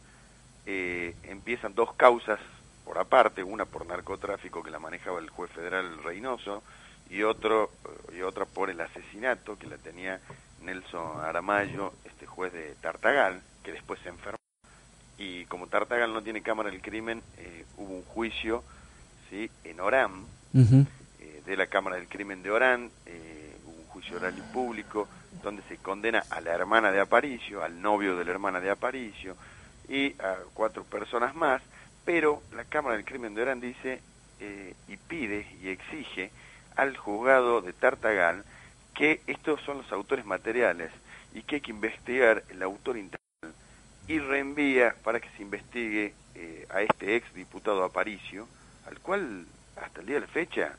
empiezan dos causas por aparte, una por narcotráfico, que la manejaba el juez federal Reynoso, y otra por el asesinato, que la tenía Nelson Aramayo, este juez de Tartagal, que después se enfermó. Y como Tartagal no tiene cámara del crimen, hubo un juicio, ¿sí?, en Orán, de la Cámara del Crimen de Orán, hubo un juicio oral y público, donde se condena a la hermana de Aparicio, al novio de la hermana de Aparicio, y a 4 personas más, pero la Cámara del Crimen de Orán dice, y pide y exige al juzgado de Tartagal que estos son los autores materiales, y que hay que investigar el autor intelectual, y reenvía para que se investigue a este ex diputado Aparicio, al cual hasta el día de la fecha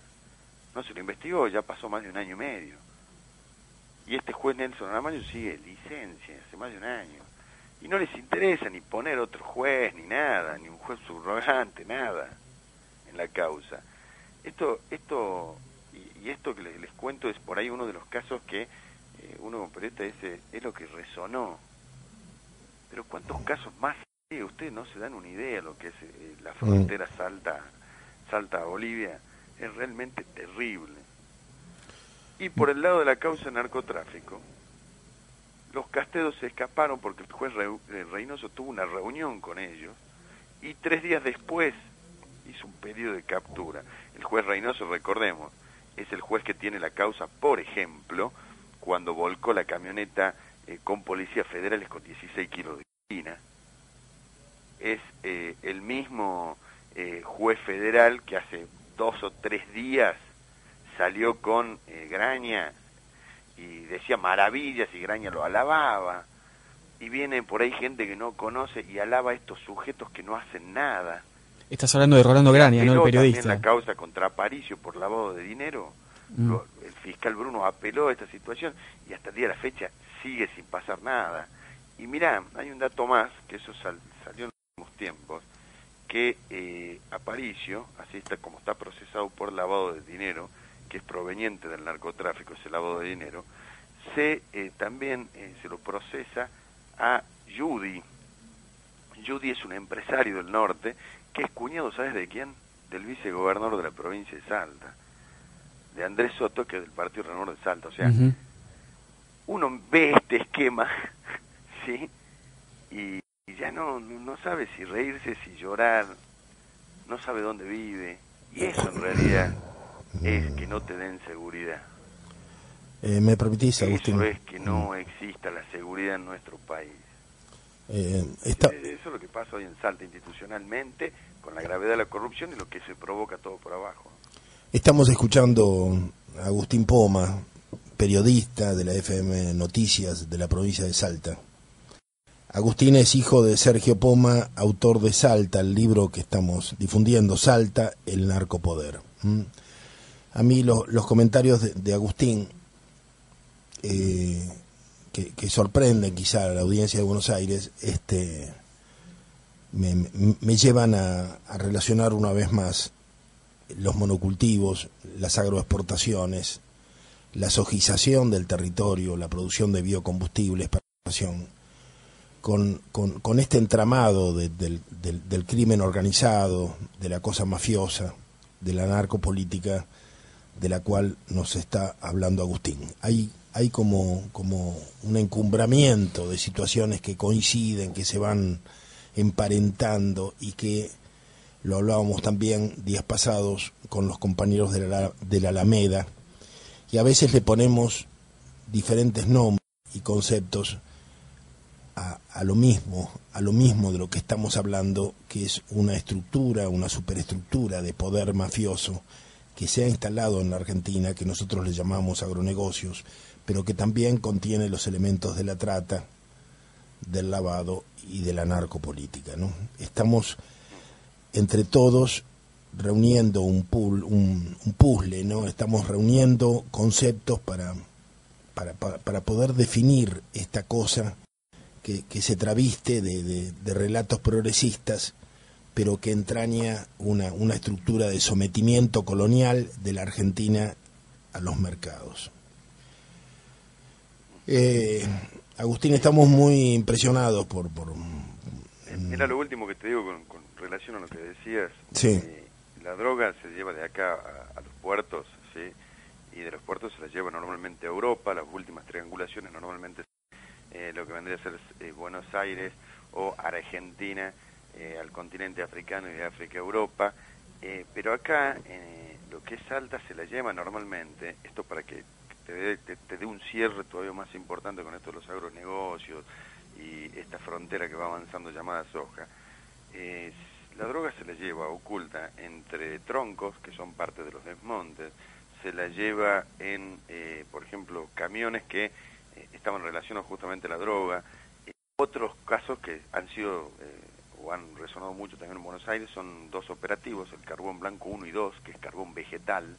no se lo investigó, ya pasó más de 1 año y medio. Y este juez Nelson Aramayo sigue licencia hace más de 1 año. Y no les interesa ni poner otro juez, ni nada, ni un juez subrogante, nada, en la causa. Esto que les cuento es por ahí uno de los casos que uno como periodista dice, es lo que resonó. Pero ¿cuántos casos más? Ustedes no se dan una idea de lo que es la frontera Salta a Bolivia. Es realmente terrible. Y por el lado de la causa de narcotráfico, los castedos se escaparon porque el juez Reynoso tuvo una reunión con ellos y 3 días después hizo un pedido de captura. El juez Reynoso, recordemos, es el juez que tiene la causa, por ejemplo, cuando volcó la camioneta con policías federales con 16 kilos de cocaína. Es el mismo juez federal que hace 2 o 3 días salió con Graña y decía maravillas y Graña lo alababa. Y viene por ahí gente que no conoce y alaba a estos sujetos que no hacen nada. Estás hablando de Rolando Graña, ¿no?, el periodista. También la causa contra Aparicio por lavado de dinero. El fiscal Bruno apeló a esta situación y hasta el día de la fecha sigue sin pasar nada. Y mirá, hay un dato más, que eso salió en los últimos tiempos, que Aparicio, así está como está procesado por lavado de dinero, que es proveniente del narcotráfico, ese lavado de dinero, también se lo procesa a Judy. Judy es un empresario del norte, que es cuñado, ¿sabes de quién? Del vicegobernador de la provincia de Salta, de Andrés Soto, que es del Partido Renor de Salta. O sea, uno ve este esquema, ¿sí? Y ya no sabe si reírse, si llorar, no sabe dónde vive. Y eso en realidad es que no te den seguridad. ¿Me permitís, Agustín? Eso es que no exista la seguridad en nuestro país. Eso es lo que pasa hoy en Salta institucionalmente, con la gravedad de la corrupción y lo que se provoca todo por abajo. Estamos escuchando Agustín Poma, periodista de la FM Noticias de la provincia de Salta. Agustín es hijo de Sergio Poma, autor de Salta, el libro que estamos difundiendo, Salta, el narcopoder. A mí los comentarios de Agustín, que sorprenden quizá a la audiencia de Buenos Aires, me llevan a relacionar una vez más los monocultivos, las agroexportaciones, la sojización del territorio, la producción de biocombustibles para la exportación, con este entramado del crimen organizado, de la cosa mafiosa, de la narcopolítica, de la cual nos está hablando Agustín. Hay como un encumbramiento de situaciones que coinciden, que se van emparentando y que lo hablábamos también días pasados con los compañeros de la Alameda, y a veces le ponemos diferentes nombres y conceptos a lo mismo de lo que estamos hablando, que es una estructura, una superestructura de poder mafioso que se ha instalado en la Argentina, que nosotros le llamamos agronegocios, pero que también contiene los elementos de la trata, del lavado y de la narcopolítica, ¿no? Estamos entre todos reuniendo un puzzle, ¿no? Estamos reuniendo conceptos para poder definir esta cosa que se traviste de relatos progresistas, pero que entraña una estructura de sometimiento colonial de la Argentina a los mercados. Agustín, estamos muy impresionados por Mira lo último que te digo con relación a lo que decías. Sí. La droga se lleva de acá a los puertos, ¿sí? Y de los puertos se la lleva normalmente a Europa. Las últimas triangulaciones normalmente lo que vendría a ser Buenos Aires o Argentina, al continente africano y de África a Europa. Pero acá, lo que es Salta se la lleva normalmente, esto para que te dé un cierre todavía más importante con esto de los agronegocios y esta frontera que va avanzando llamada soja. La droga se la lleva oculta entre troncos, que son parte de los desmontes, se la lleva en, por ejemplo, camiones que estaban relacionados justamente a la droga. Otros casos que han sido o han resonado mucho también en Buenos Aires son dos operativos, el carbón blanco 1 y 2, que es carbón vegetal,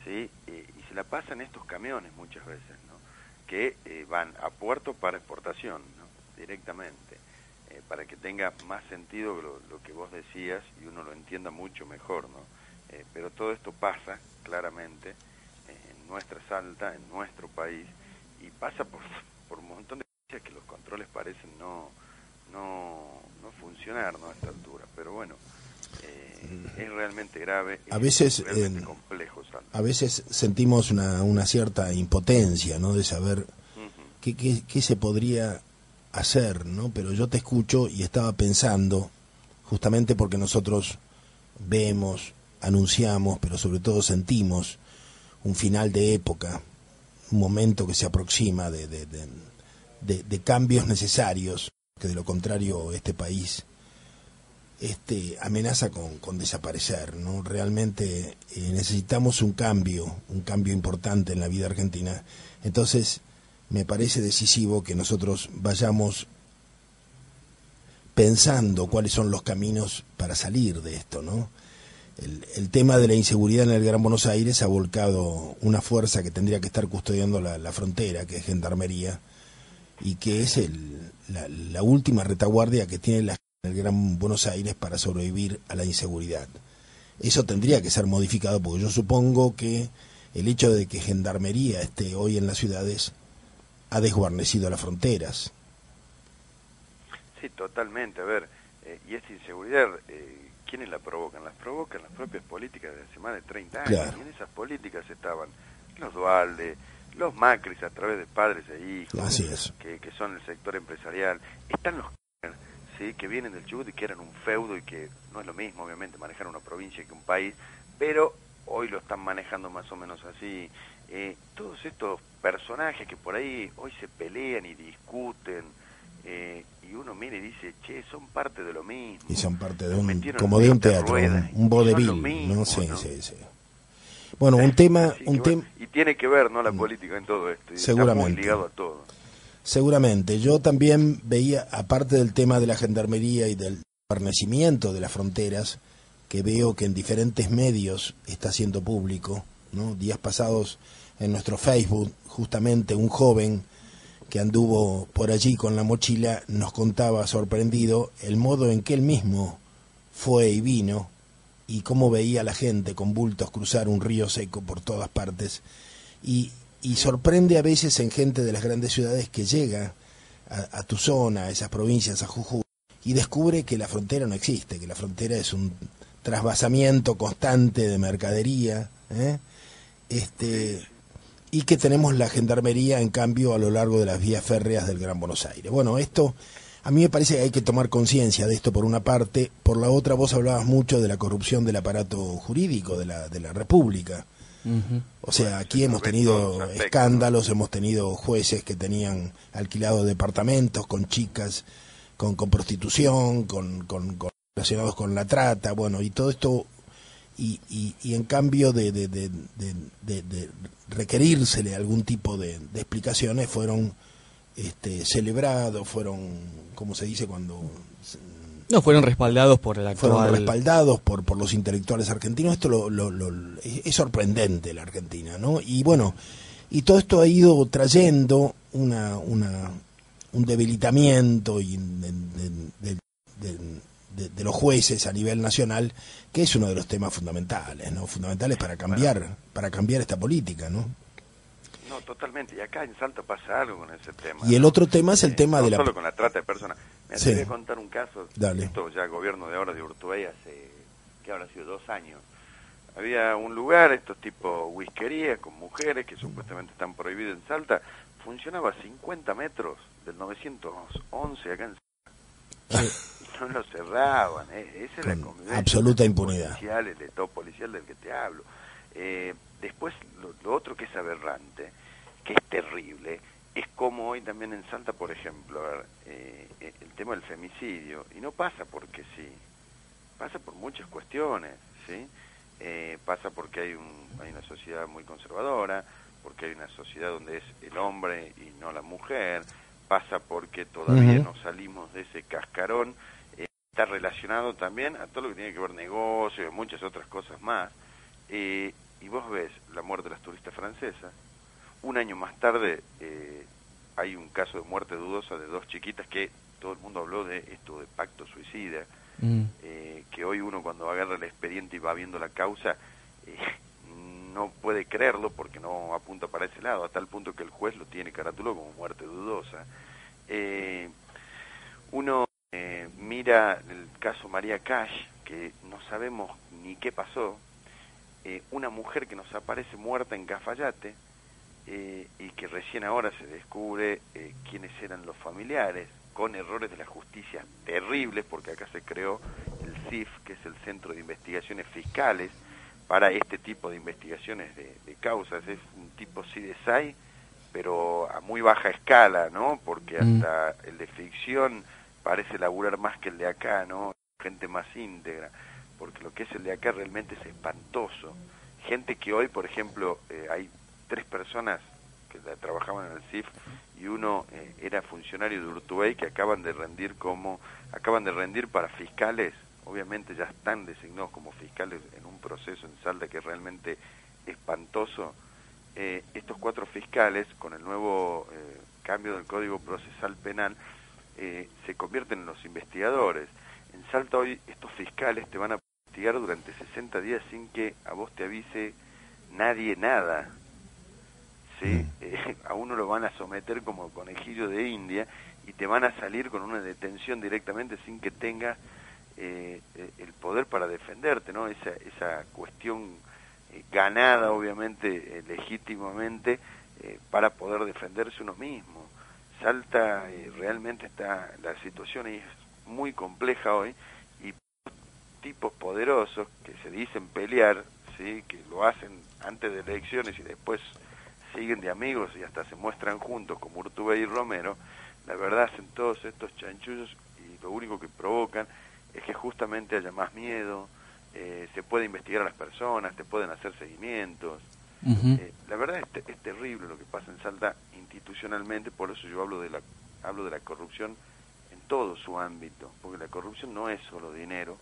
¿sí? Y se la pasan estos camiones muchas veces, ¿no? Que van a puerto para exportación, ¿no? Directamente, para que tenga más sentido lo que vos decías y uno lo entienda mucho mejor, ¿no? Pero todo esto pasa claramente en nuestra Salta, en nuestro país, y pasa por un montón de cosas que los controles parecen no funcionar, ¿no? A esta altura, pero bueno, es realmente grave, a veces, es realmente complejo, Salta. A veces sentimos una cierta impotencia, ¿no? De saber qué se podría hacer, ¿no? Pero yo te escucho y estaba pensando, justamente porque nosotros vemos, anunciamos, pero sobre todo sentimos un final de época, un momento que se aproxima de cambios necesarios, que de lo contrario este país amenaza con desaparecer, ¿no? Realmente necesitamos un cambio importante en la vida argentina. Entonces me parece decisivo que nosotros vayamos pensando cuáles son los caminos para salir de esto, ¿no? El tema de la inseguridad en el Gran Buenos Aires ha volcado una fuerza que tendría que estar custodiando la frontera, que es Gendarmería, y que es la última retaguardia que tiene el Gran Buenos Aires para sobrevivir a la inseguridad. Eso tendría que ser modificado, porque yo supongo que el hecho de que Gendarmería esté hoy en las ciudades ha desguarnecido las fronteras. Sí, totalmente. A ver, y esta inseguridad, ¿quiénes la provocan? Las provocan las propias políticas de hace más de 30 años. Claro. Y en esas políticas estaban los Duhalde, los Macris a través de padres e hijos, así es, que son el sector empresarial. Están los ¿sí? Que vienen del Chubut y que eran un feudo y que no es lo mismo, obviamente, manejar una provincia que un país, pero hoy lo están manejando más o menos así. Todos estos personajes que por ahí hoy se pelean y discuten, y uno mira y dice, che, son parte de lo mismo. Y son parte de como de un teatro, un vodevil, ¿no? Sí, ¿no? Sí. Bueno, un tema... y tiene que ver, ¿no?, la política en todo esto. Y seguramente. Está muy ligado a todo. Seguramente. Yo también veía, aparte del tema de la gendarmería y del guarnecimiento de las fronteras, que veo que en diferentes medios está siendo público, ¿no? Días pasados en nuestro Facebook, justamente un joven que anduvo por allí con la mochila nos contaba sorprendido el modo en que él mismo fue y vino y cómo veía a la gente con bultos cruzar un río seco por todas partes y sorprende a veces en gente de las grandes ciudades que llega a tu zona, a esas provincias, a Jujuy, y descubre que la frontera no existe, que la frontera es un trasvasamiento constante de mercadería, y que tenemos la gendarmería, en cambio, a lo largo de las vías férreas del Gran Buenos Aires. Bueno, esto, a mí me parece que hay que tomar conciencia de esto por una parte, por la otra vos hablabas mucho de la corrupción del aparato jurídico de la República. Uh-huh. O sea, aquí hemos tenido escándalos, hemos tenido jueces que tenían alquilados departamentos con chicas, con prostitución, con relacionados con la trata, bueno, y todo esto, y en cambio de requerírsele algún tipo de explicaciones, fueron celebrados, fueron, ¿cómo se dice cuando...? No, fueron respaldados por el actual... Fueron respaldados por los intelectuales argentinos. Esto es sorprendente, la Argentina, ¿no? Y bueno, y todo esto ha ido trayendo un debilitamiento de los jueces a nivel nacional, que es uno de los temas fundamentales, ¿no? Fundamentales para cambiar esta política, ¿no? No, totalmente. Y acá en Salta pasa algo con ese tema. Y el otro tema es el tema no de la... solo con la trata de personas. Me atreví a contar un caso. Dale. Esto ya el gobierno de ahora de Urtubey hace, que habrá sido 2 años. Había un lugar, estos tipo whiskerías con mujeres que supuestamente están prohibidas en Salta. Funcionaba a 50 metros del 911 acá en Salta. Y no lo cerraban. Esa es la convivencia. Absoluta impunidad. Policial, el estado policial del que te hablo. Después, lo otro que es aberrante, que es terrible, es como hoy también en Salta, por ejemplo, el tema del femicidio, y no pasa porque sí, pasa por muchas cuestiones, ¿sí? Pasa porque hay una sociedad muy conservadora, porque hay una sociedad donde es el hombre y no la mujer, pasa porque todavía no salimos de ese cascarón, está relacionado también a todo lo que tiene que ver negocios y muchas otras cosas más. Y vos ves la muerte de las turistas francesas. Un año más tarde hay un caso de muerte dudosa de 2 chiquitas que todo el mundo habló de esto de pacto suicida, que hoy uno cuando agarra el expediente y va viendo la causa no puede creerlo porque no apunta para ese lado, a tal punto que el juez lo tiene carátula como muerte dudosa. Uno mira el caso María Cash, que no sabemos ni qué pasó, una mujer que nos aparece muerta en Cafayate y que recién ahora se descubre quiénes eran los familiares, con errores de la justicia terribles, porque acá se creó el CIF, que es el Centro de Investigaciones Fiscales, para este tipo de investigaciones de causas. Es un tipo CSI, pero a muy baja escala, ¿no? Porque hasta el de ficción parece laburar más que el de acá, ¿no? Gente más íntegra, porque lo que es el de acá realmente es espantoso. Gente que hoy, por ejemplo, hay 3 personas que trabajaban en el CIF y uno era funcionario de Urtubey que acaban de rendir para fiscales, obviamente ya están designados como fiscales en un proceso en Salta que es realmente espantoso. Estos 4 fiscales, con el nuevo cambio del Código Procesal Penal, se convierten en los investigadores. En Salta hoy estos fiscales te van a investigar durante 60 días sin que a vos te avise nadie nada, ¿sí? A uno lo van a someter como conejillo de India y te van a salir con una detención directamente sin que tengas el poder para defenderte, ¿no? Esa cuestión ganada, obviamente, legítimamente, para poder defenderse uno mismo. Salta realmente la situación es muy compleja hoy, y tipos poderosos que se dicen pelear, ¿sí? Que lo hacen antes de elecciones y después siguen de amigos y hasta se muestran juntos como Urtubey y Romero, la verdad hacen todos estos chanchullos y lo único que provocan es que justamente haya más miedo, se puede investigar a las personas, te pueden hacer seguimientos. La verdad es terrible lo que pasa en Salta institucionalmente, por eso yo hablo de la corrupción en todo su ámbito, porque la corrupción no es solo dinero,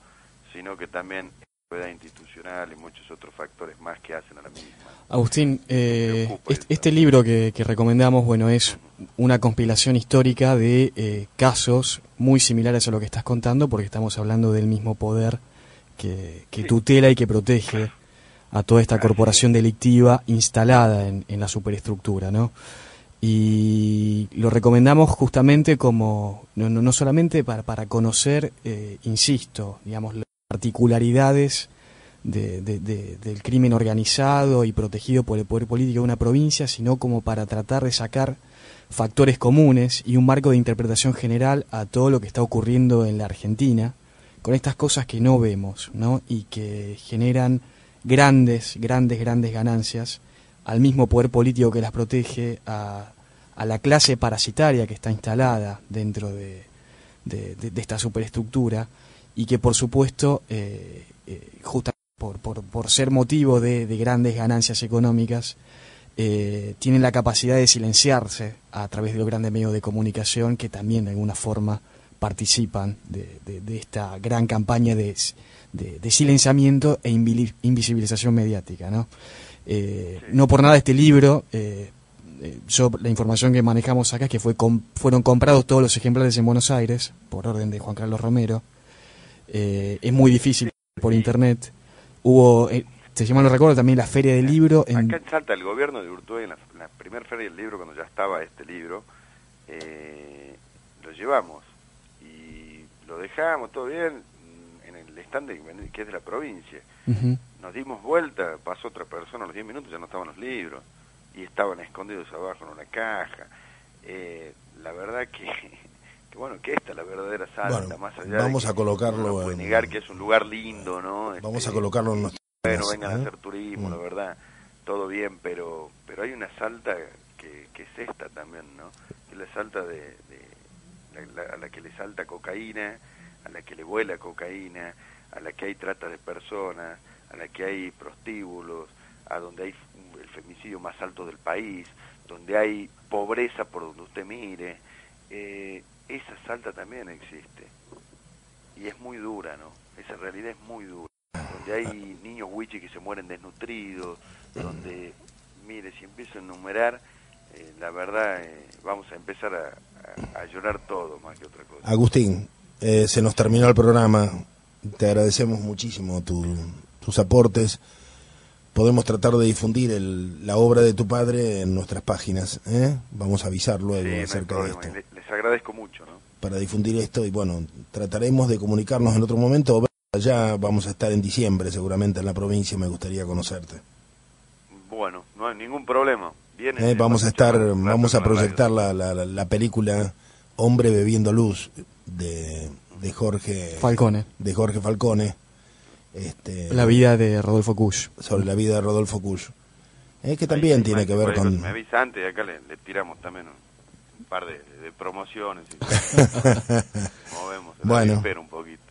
sino que también es institucional y muchos otros factores más que hacen a la misma. Agustín, este libro que recomendamos, bueno, es una compilación histórica de casos muy similares a lo que estás contando, porque estamos hablando del mismo poder que tutela y que protege a toda esta corporación delictiva instalada en la superestructura, ¿no? Y lo recomendamos justamente como, no solamente para conocer, insisto, digamos, las particularidades del crimen organizado y protegido por el poder político de una provincia, sino como para tratar de sacar factores comunes y un marco de interpretación general a todo lo que está ocurriendo en la Argentina, con estas cosas que no vemos, ¿no? Y que generan grandes ganancias al mismo poder político que las protege, a la clase parasitaria que está instalada dentro de esta superestructura, y que por supuesto justamente por ser motivo de grandes ganancias económicas, tienen la capacidad de silenciarse a través de los grandes medios de comunicación, que también de alguna forma participan de esta gran campaña de silenciamiento e invisibilización mediática, ¿no? No por nada este libro, la información que manejamos acá es que fueron comprados todos los ejemplares en Buenos Aires por orden de Juan Carlos Romero. Es muy difícil por internet. Hubo, si mal no recuerdo, también la Feria del Libro. Acá en Salta, el gobierno de Urtubey, en la primera Feria del Libro, cuando ya estaba este libro, lo llevamos y lo dejamos todo bien en el stand que es de la provincia. Nos dimos vuelta, pasó otra persona, a los 10 minutos ya no estaban los libros y estaban escondidos abajo en una caja. La verdad que bueno, que esta es la verdadera Salta, bueno, más allá vamos de a colocarlo, no puede negar que es un lugar lindo, ¿no? Vamos a colocarlo en nuestro... Bueno, vengan a hacer turismo, la verdad, todo bien, pero hay una Salta que es esta también, ¿no? Que es la Salta a la que le salta cocaína, a la que le vuela cocaína, a la que hay trata de personas, a la que hay prostíbulos, a donde hay el femicidio más alto del país, donde hay pobreza por donde usted mire. Esa Salta también existe y es muy dura, ¿no? Esa realidad es muy dura, donde hay niños huichis que se mueren desnutridos, donde, mire, si empiezo a enumerar, la verdad vamos a empezar a llorar todo más que otra cosa. Agustín, se nos terminó el programa, te agradecemos muchísimo tus aportes. Podemos tratar de difundir la obra de tu padre en nuestras páginas, ¿eh? Vamos a avisar luego acerca de esto. Les agradezco mucho, ¿no? Para difundir esto, y bueno, trataremos de comunicarnos en otro momento. Ya vamos a estar en diciembre seguramente en la provincia, me gustaría conocerte. Bueno, no hay ningún problema. Vamos a proyectar la película Hombre bebiendo luz de Jorge Falcone. La vida de Rodolfo Kusch. Sobre la vida de Rodolfo Kusch. Que también tiene que ver con... Me avisa antes y acá le tiramos también un par de promociones. Y movemos, bueno, espero un poquito.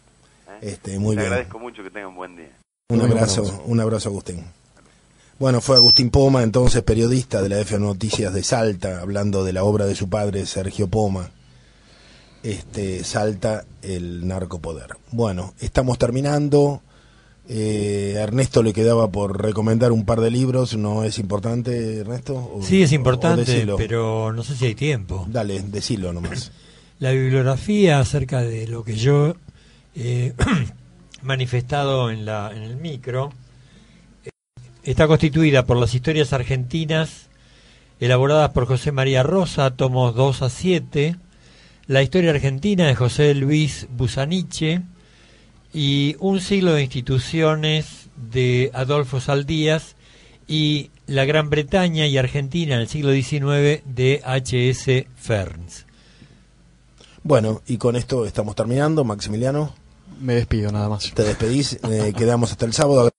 Muy Te bien. agradezco mucho, que tengan un buen día. Un abrazo Agustín. Bueno, fue Agustín Poma, entonces periodista de la F Noticias de Salta, hablando de la obra de su padre Sergio Poma. Salta, el narcopoder. Bueno, estamos terminando. A Ernesto le quedaba por recomendar un par de libros. ¿No es importante, Ernesto? Sí, es importante, pero no sé si hay tiempo. Dale, decilo nomás. La bibliografía acerca de lo que yo he manifestado en el micro está constituida por las historias argentinas elaboradas por José María Rosa, tomos 2-7, la historia argentina de José Luis Busaniche y Un siglo de instituciones de Adolfo Saldías y La Gran Bretaña y Argentina en el siglo XIX de H.S. Ferns. Bueno, y con esto estamos terminando. Maximiliano. Me despido nada más. Te despedís, quedamos hasta el sábado.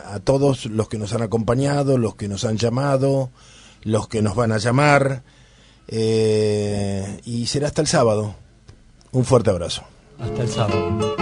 A todos los que nos han acompañado, los que nos han llamado, los que nos van a llamar, y será hasta el sábado. Un fuerte abrazo. Hasta el sábado.